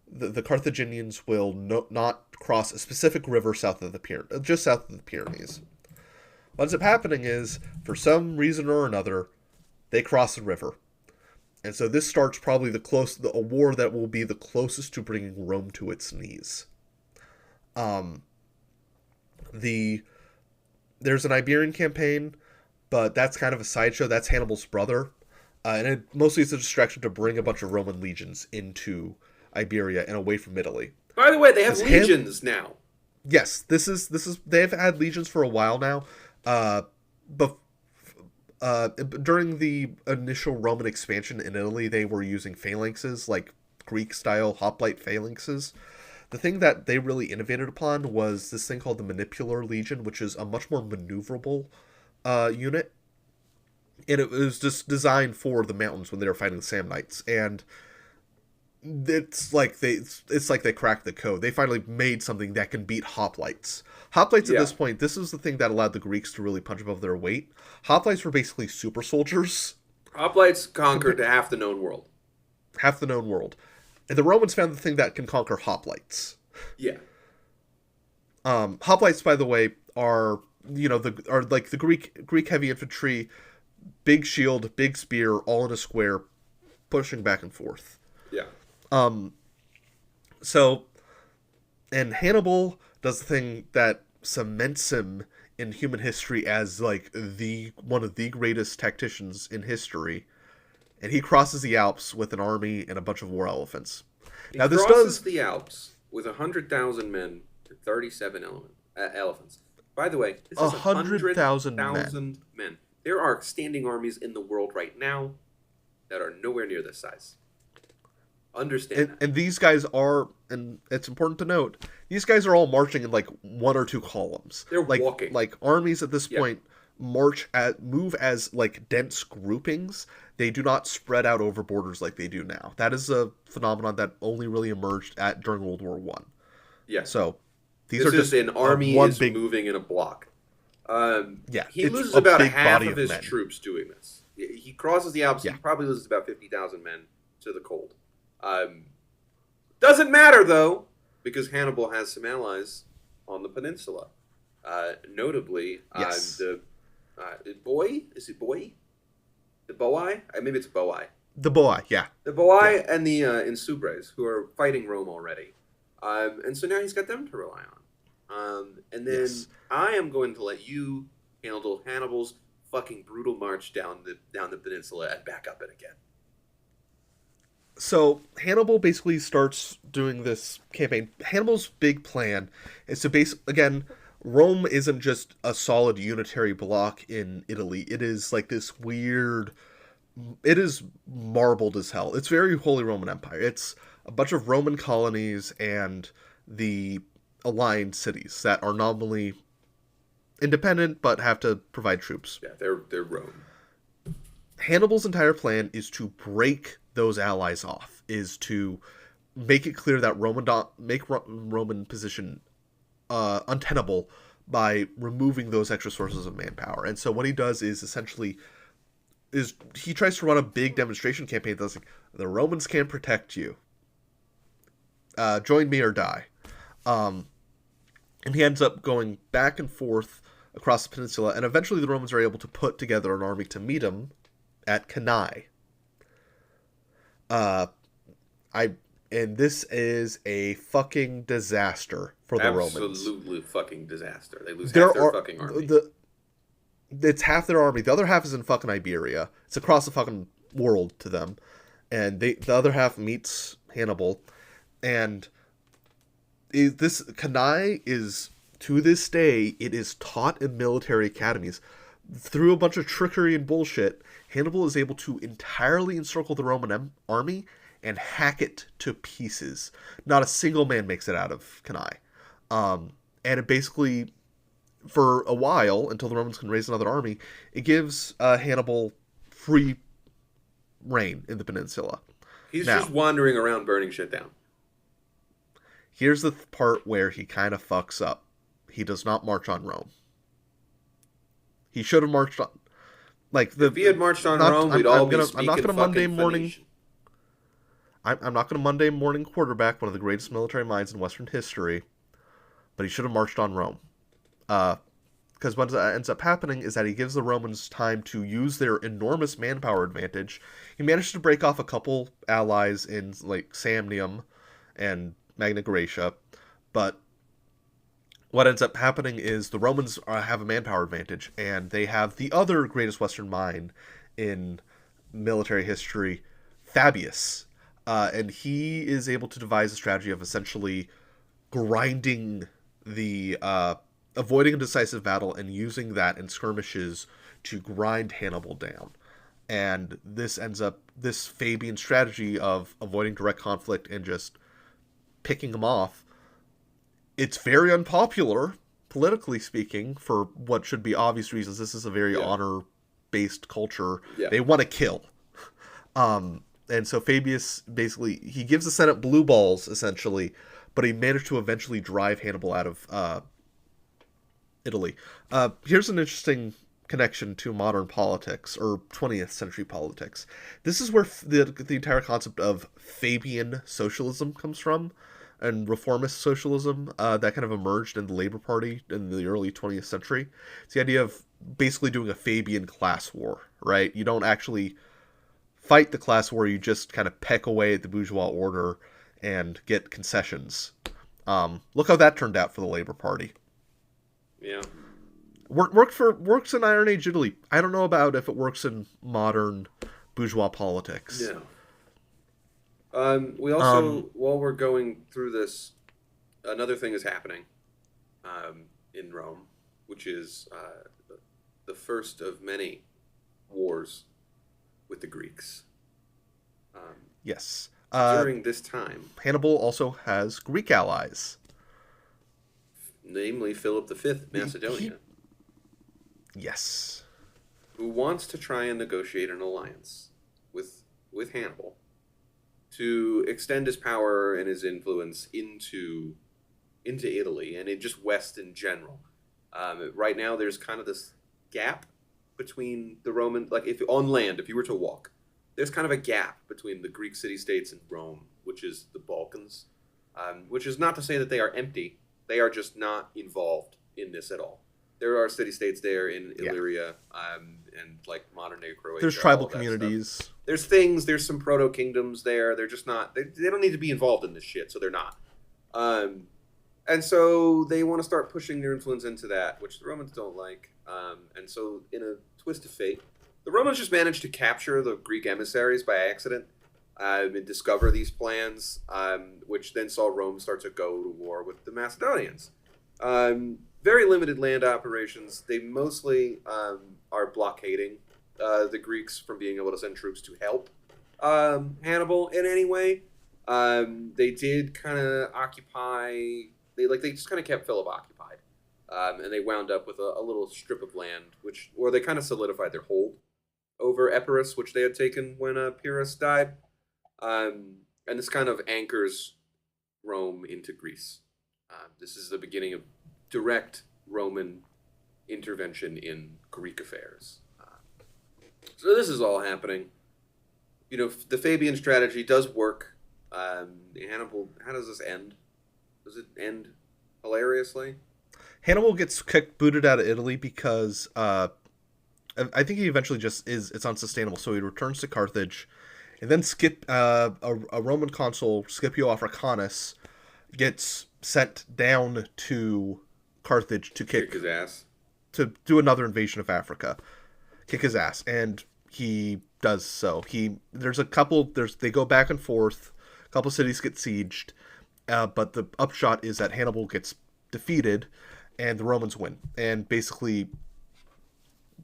the Carthaginians will not cross a specific river south of just south of the Pyrenees. What ends up happening is, for some reason or another, they cross the river. And so this starts probably a war that will be the closest to bringing Rome to its knees. There's an Iberian campaign, but that's kind of a sideshow. That's Hannibal's brother. And it mostly is a distraction to bring a bunch of Roman legions into Iberia and away from Italy. By the way, they have legions now. Yes, this is they've had legions for a while now. But during the initial Roman expansion in Italy, they were using phalanxes, like Greek-style hoplite phalanxes. The thing that they really innovated upon was this thing called the Manipular Legion, which is a much more maneuverable unit. And it was just designed for the mountains when they were fighting the Samnites. And it's like they cracked the code. They finally made something that can beat hoplites. Hoplites at this point, this is the thing that allowed the Greeks to really punch above their weight. Hoplites were basically super soldiers. Hoplites conquered half the known world. Half the known world. And the Romans found the thing that can conquer hoplites. Yeah. Hoplites, by the way, are like the Greek heavy infantry, big shield, big spear, all in a square, pushing back and forth. Yeah. So, and Hannibal does the thing that cements him in human history as like one of the greatest tacticians in history. And he crosses the Alps with an army and a bunch of war elephants. He crosses the Alps with 100,000 men and 37 elephants. By the way, this is 100,000 men. There are standing armies in the world right now that are nowhere near this size. Understand that. And these guys are, and it's important to note, these guys are all marching in like one or two columns. They're walking. Like armies at this point move as like dense groupings. They do not spread out over borders like they do now. That is a phenomenon that only really emerged during World War I. Yeah. So this are just an army moving in a block. He loses about half of his troops doing this. He crosses the Alps. Yeah. He probably loses about 50,000 men to the cold. Doesn't matter though, because Hannibal has some allies on the peninsula. Notably, the Boii? Is it Boii? The Boii? Maybe it's Boii. The Boii, yeah. The Boii and the Insubres, who are fighting Rome already. And so now he's got them to rely on. And then I am going to let you handle Hannibal's fucking brutal march down the peninsula and back up it again. So Hannibal basically starts doing this campaign. Hannibal's big plan is to again, Rome isn't just a solid unitary block in Italy. It is like this weird. It is marbled as hell. It's very Holy Roman Empire. It's a bunch of Roman colonies and the aligned cities that are nominally independent but have to provide troops. Yeah, they're Rome. Hannibal's entire plan is to break those allies off, is to make it clear that Roman position untenable by removing those extra sources of manpower. And so what he does is essentially is he tries to run a big demonstration campaign that's like, the Romans can't protect you. Join me or die. And he ends up going back and forth across the peninsula, and eventually the Romans are able to put together an army to meet him at Cannae. And this is a fucking disaster for the Romans. Absolutely fucking disaster. They lose half their fucking army. It's half their army. The other half is in fucking Iberia. It's across the fucking world to them. And the other half meets Hannibal. And this Cannae is, to this day, it is taught in military academies. Through a bunch of trickery and bullshit, Hannibal is able to entirely encircle the Roman army and hack it to pieces. Not a single man makes it out of Cannae. And it basically, for a while, until the Romans can raise another army, it gives Hannibal free reign in the peninsula. He's just wandering around burning shit down. Here's the part where he kind of fucks up. He does not march on Rome. He should have marched on... if he had marched on Rome, we'd all be speaking fucking Phoenician. I'm not going to Monday morning quarterback one of the greatest military minds in Western history, but he should have marched on Rome. Because what ends up happening is that he gives the Romans time to use their enormous manpower advantage. He managed to break off a couple allies in Samnium and Magna Graecia, but what ends up happening is the Romans have a manpower advantage, and they have the other greatest Western mind in military history, Fabius. And he is able to devise a strategy of essentially grinding avoiding a decisive battle and using that in skirmishes to grind Hannibal down. And this Fabian strategy of avoiding direct conflict and just picking him off, it's very unpopular, politically speaking, for what should be obvious reasons. This is a very honor-based culture. Yeah. They want to kill. And so Fabius, basically, he gives the Senate blue balls, essentially, but he managed to eventually drive Hannibal out of Italy. Here's an interesting connection to modern politics, or 20th century politics. This is where the entire concept of Fabian socialism comes from, and reformist socialism that kind of emerged in the Labour Party in the early 20th century. It's the idea of basically doing a Fabian class war, right? You don't actually fight the class war, you just kind of peck away at the bourgeois order and get concessions. Look how that turned out for the Labour Party. Yeah. Works in Iron Age Italy. I don't know about if it works in modern bourgeois politics. Yeah. We also, while we're going through this, another thing is happening in Rome, which is the first of many wars with the Greeks. Yes. During this time, Hannibal also has Greek allies. Namely Philip V, Macedonia. Yes. Who wants to try and negotiate an alliance with Hannibal to extend his power and his influence into Italy and in just West in general. Right now, there's kind of this gap between the Roman, if on land, if you were to walk, there's kind of a gap between the Greek city-states and Rome, which is the Balkans, which is not to say that they are empty. They are just not involved in this at all. There are city-states there in Illyria and modern-day Croatia. There's tribal communities. There's some proto-kingdoms there. They're just not, they don't need to be involved in this shit, so they're not. And so they want to start pushing their influence into that, which the Romans don't like. And so in a twist of fate, the Romans just managed to capture the Greek emissaries by accident and discover these plans, which then saw Rome start to go to war with the Macedonians. very limited land operations. They mostly are blockading the Greeks from being able to send troops to help Hannibal in any way. They did kind of occupy. They just kind of kept Philip occupied, and they wound up with a little strip of land, where they kind of solidified their hold over Epirus, which they had taken when Pyrrhus died. And this kind of anchors Rome into Greece. This is the beginning of direct Roman intervention in Greek affairs. So this is all happening. The Fabian strategy does work. Hannibal, how does this end? Does it end hilariously? Hannibal gets booted out of Italy because I think he eventually it's unsustainable. So he returns to Carthage, and then a Roman consul, Scipio Africanus, gets sent down to Carthage to kick his ass, to do another invasion of Africa, kick his ass, and he does so. They go back and forth. A couple cities get sieged, but the upshot is that Hannibal gets defeated, and the Romans win, and basically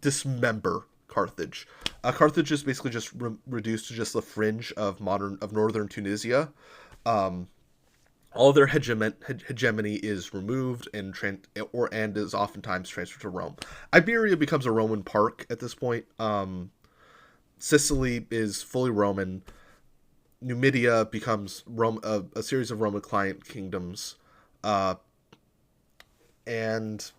dismember Carthage. Carthage is basically just reduced to just the fringe of northern Tunisia. All their hegemony is removed and is oftentimes transferred to Rome. Iberia becomes a Roman park at this point. Sicily is fully Roman. Numidia becomes a series of Roman client kingdoms, and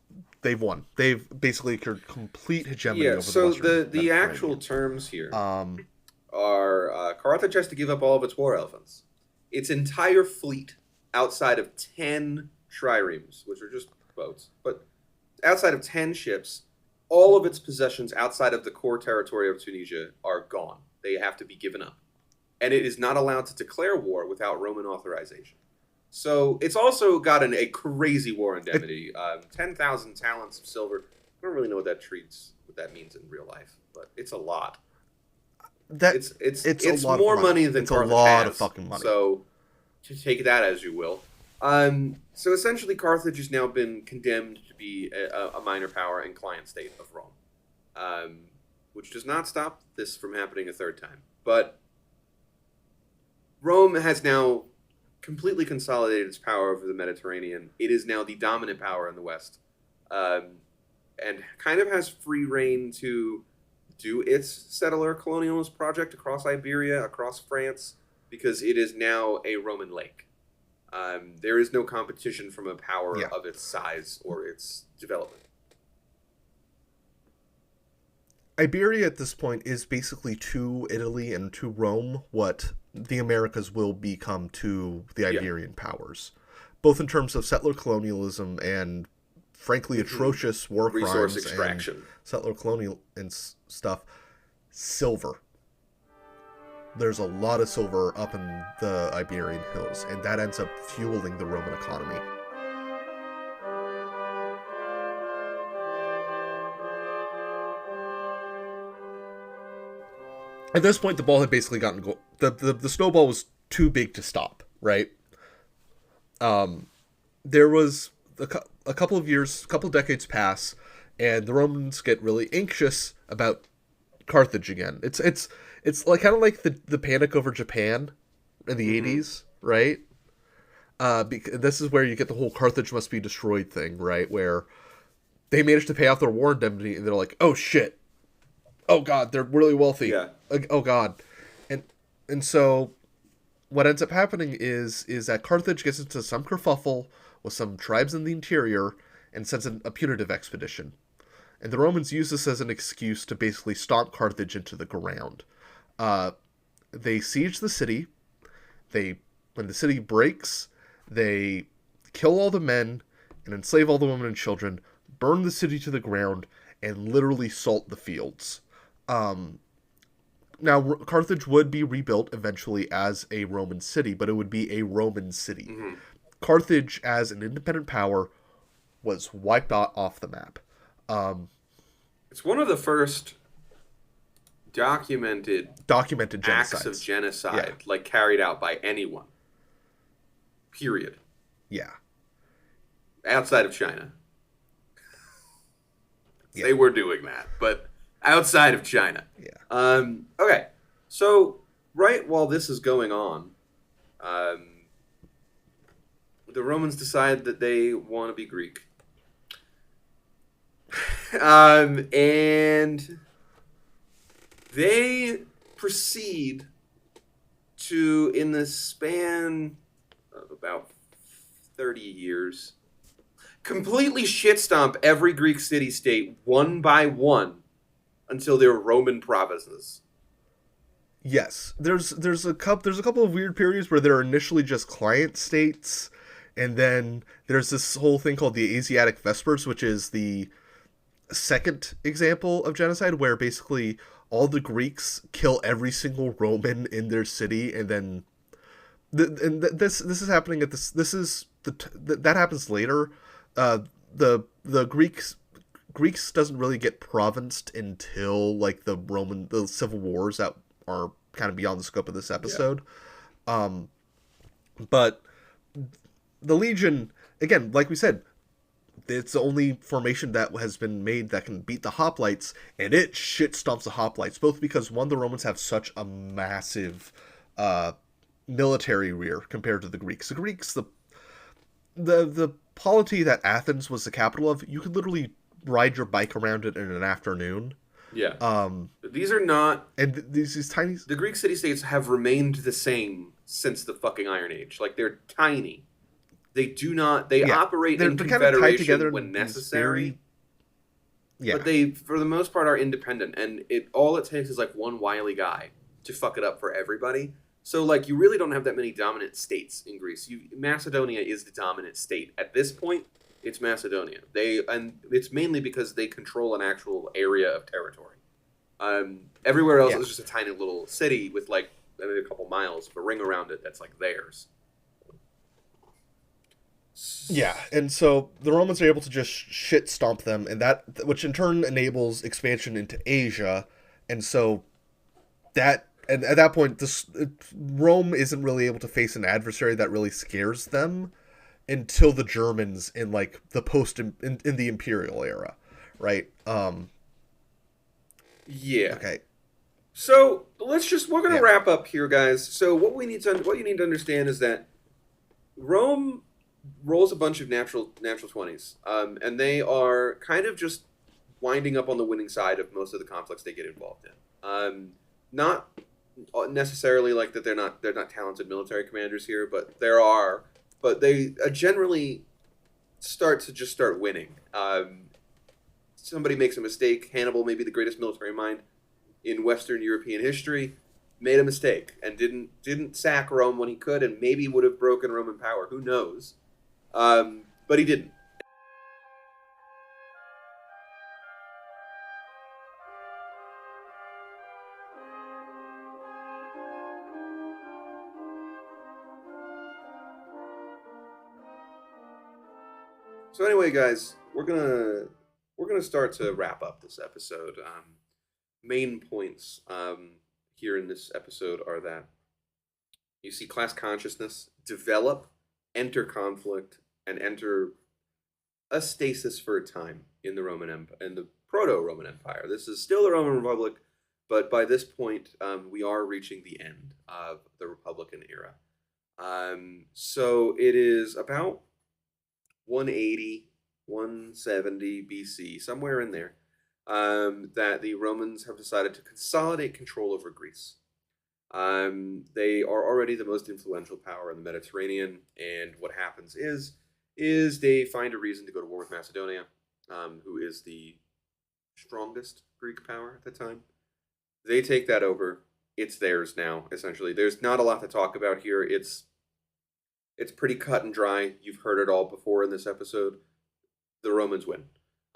they've won. They've basically occurred complete hegemony over the Western Mediterranean. The actual terms here are Carthage has to give up all of its war elephants, its entire fleet outside of 10 triremes, which are just boats, but outside of 10 ships, all of its possessions outside of the core territory of Tunisia are gone. They have to be given up. And it is not allowed to declare war without Roman authorization. So it's also got a crazy war indemnity. 10,000 talents of silver. I don't really know what that means in real life, but it's a lot. It's more money than Carthage has. It's a lot of fucking money. So to take that as you will. So essentially, Carthage has now been condemned to be a minor power and client state of Rome, which does not stop this from happening a third time. But Rome has now completely consolidated its power over the Mediterranean. It is now the dominant power in the West, and kind of has free reign to do its settler colonialist project across Iberia, across France, because it is now a Roman lake. There is no competition from a power of its size or its development. Iberia at this point is basically to Italy and to Rome what the Americas will become to the Iberian powers, both in terms of settler colonialism and, frankly, atrocious war resource crimes extraction, and settler colonial and stuff. Silver. There's a lot of silver up in the Iberian hills, and that ends up fueling the Roman economy. At this point, the ball had basically gotten the snowball was too big to stop, right? There was a couple of decades pass, and the Romans get really anxious about Carthage again. It's like kind of like the panic over Japan in the 80s, right? This is where you get the whole Carthage must be destroyed thing, right? Where they managed to pay off their war indemnity, and they're like, oh shit. Oh god, they're really wealthy. Yeah. Oh god. And so what ends up happening is that Carthage gets into some kerfuffle with some tribes in the interior and sends a punitive expedition. And the Romans use this as an excuse to basically stomp Carthage into the ground. They siege the city. When the city breaks, they kill all the men and enslave all the women and children, burn the city to the ground, and literally salt the fields. Now, Carthage would be rebuilt eventually as a Roman city, but it would be a Roman city. Mm-hmm. Carthage, as an independent power, was wiped off the map. It's one of the first documented acts of genocide, like carried out by anyone. Period. Yeah. Outside of China. Yeah. They were doing that, but outside of China. Yeah. Okay, so right while this is going on, um, the Romans decide that they want to be Greek, and they proceed to, in the span of about 30 years, completely shit stomp every Greek city state one by one until they're Roman provinces. Yes, there's a couple of weird periods where they're initially just client states, and then there's this whole thing called the Asiatic Vespers, which is the second example of genocide, where basically all the Greeks kill every single Roman in their city, and then this is happening at that happens later. The Greeks doesn't really get provinced until like the civil wars that are kind of beyond the scope of this episode. Um, but the Legion, again, like we said, it's the only formation that has been made that can beat the hoplites, and it shit stomps the hoplites. Both because one, the Romans have such a massive uh, military rear compared to the Greeks. The Greeks, the polity that Athens was the capital of, you could literally ride your bike around it in an afternoon. Yeah. Um, These are not. and these tiny. The Greek city states have remained the same since the fucking Iron Age. Like, they're tiny. They do not. They operate in they're kind of tied confederation together when in necessary. Yeah. But they, for the most part, are independent, and all it takes is like one wily guy to fuck it up for everybody. So, like, you really don't have that many dominant states in Greece. Macedonia is the dominant state at this point. It's Macedonia. And it's mainly because they control an actual area of territory. Everywhere else is just a tiny little city with like maybe a couple miles of a ring around it that's like theirs. Yeah, and so the Romans are able to just shit stomp them, and which in turn enables expansion into Asia, and so and at that point, Rome isn't really able to face an adversary that really scares them until the Germans in like the in the Imperial era, right? Yeah. Okay. So we're gonna wrap up here, guys. So what you need to understand is that Rome rolls a bunch of natural 20s, and they are kind of just winding up on the winning side of most of the conflicts they get involved in. Not necessarily like that they're not talented military commanders here, but they generally start winning. Somebody makes a mistake. Hannibal, maybe the greatest military mind in Western European history, made a mistake and didn't sack Rome when he could, and maybe would have broken Roman power. Who knows? But he didn't. So anyway, guys, we're gonna start to wrap up this episode. Main points here in this episode are that you see class consciousness develop, enter conflict, and enter a stasis for a time in the Roman Empire, in the Proto-Roman Empire. This is still the Roman Republic, but by this point, we are reaching the end of the Republican era. So it is about 180, 170 BC, somewhere in there, that the Romans have decided to consolidate control over Greece. They are already the most influential power in the Mediterranean, and what happens is they find a reason to go to war with Macedonia, who is the strongest Greek power at the time. They take that over. It's theirs now, essentially. There's not a lot to talk about here. It's pretty cut and dry. You've heard it all before in this episode. The Romans win.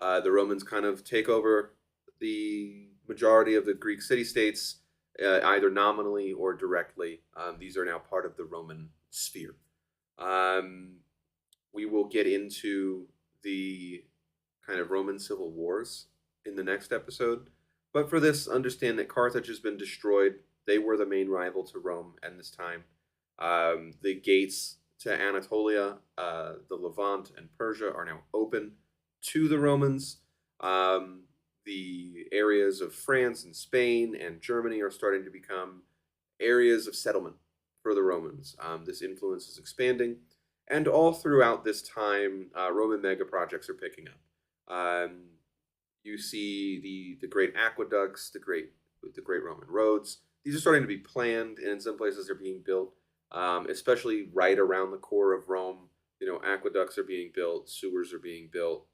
The Romans kind of take over the majority of the Greek city-states, either nominally or directly. These are now part of the Roman sphere. We will get into the kind of Roman civil wars in the next episode. But for this, understand that Carthage has been destroyed. They were the main rival to Rome at this time. The gates to Anatolia, the Levant, and Persia are now open to the Romans. The areas of France and Spain and Germany are starting to become areas of settlement for the Romans. This influence is expanding, and all throughout this time, Roman mega projects are picking up. You see the great aqueducts, the great Roman roads. These are starting to be planned, and in some places they're being built, especially right around the core of Rome. Aqueducts are being built, sewers are being built.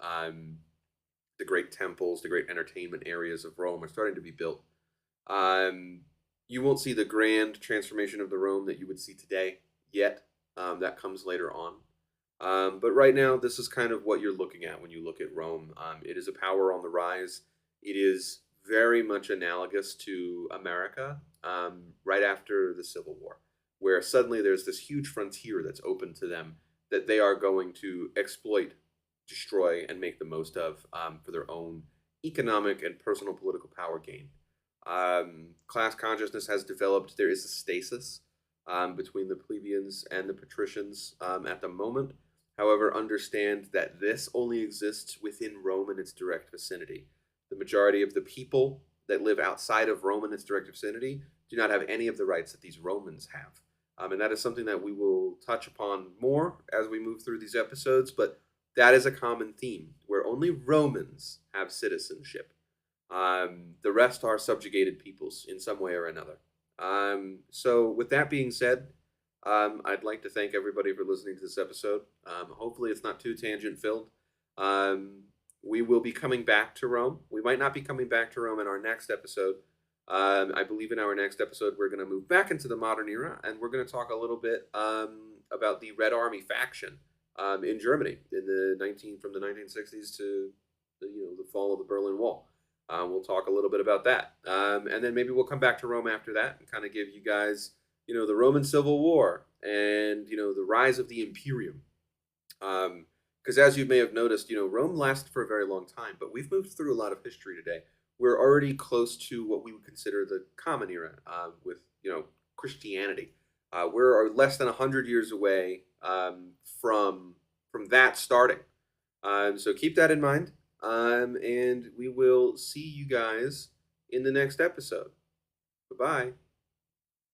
The great temples, the great entertainment areas of Rome are starting to be built. Um, you won't see the grand transformation of the Rome that you would see today yet. That comes later on. But right now, this is kind of what you're looking at when you look at Rome. It is a power on the rise. It is very much analogous to America right after the Civil War, where suddenly there's this huge frontier that's open to them that they are going to exploit, destroy, and make the most of for their own economic and personal political power gain. Class consciousness has developed. There is a stasis between the plebeians and the patricians at the moment. However, understand that this only exists within Rome and its direct vicinity. The majority of the people that live outside of Rome and its direct vicinity do not have any of the rights that these Romans have. And that is something that we will touch upon more as we move through these episodes, but that is a common theme where only Romans have citizenship. The rest are subjugated peoples in some way or another. So, with that being said, I'd like to thank everybody for listening to this episode. Hopefully, it's not too tangent filled. We will be coming back to Rome. We might not be coming back to Rome in our next episode. I believe in our next episode, we're going to move back into the modern era, and we're going to talk a little bit about the Red Army faction in Germany from the 1960s to the fall of the Berlin Wall. We'll talk a little bit about that, and then maybe we'll come back to Rome after that and kind of give you guys the Roman Civil War and the rise of the Imperium. Because as you may have noticed, Rome lasted for a very long time, but we've moved through a lot of history today. We're already close to what we would consider the Common Era with Christianity. We're less than 100 years away from that starting. So keep that in mind, and we will see you guys in the next episode. Bye-bye.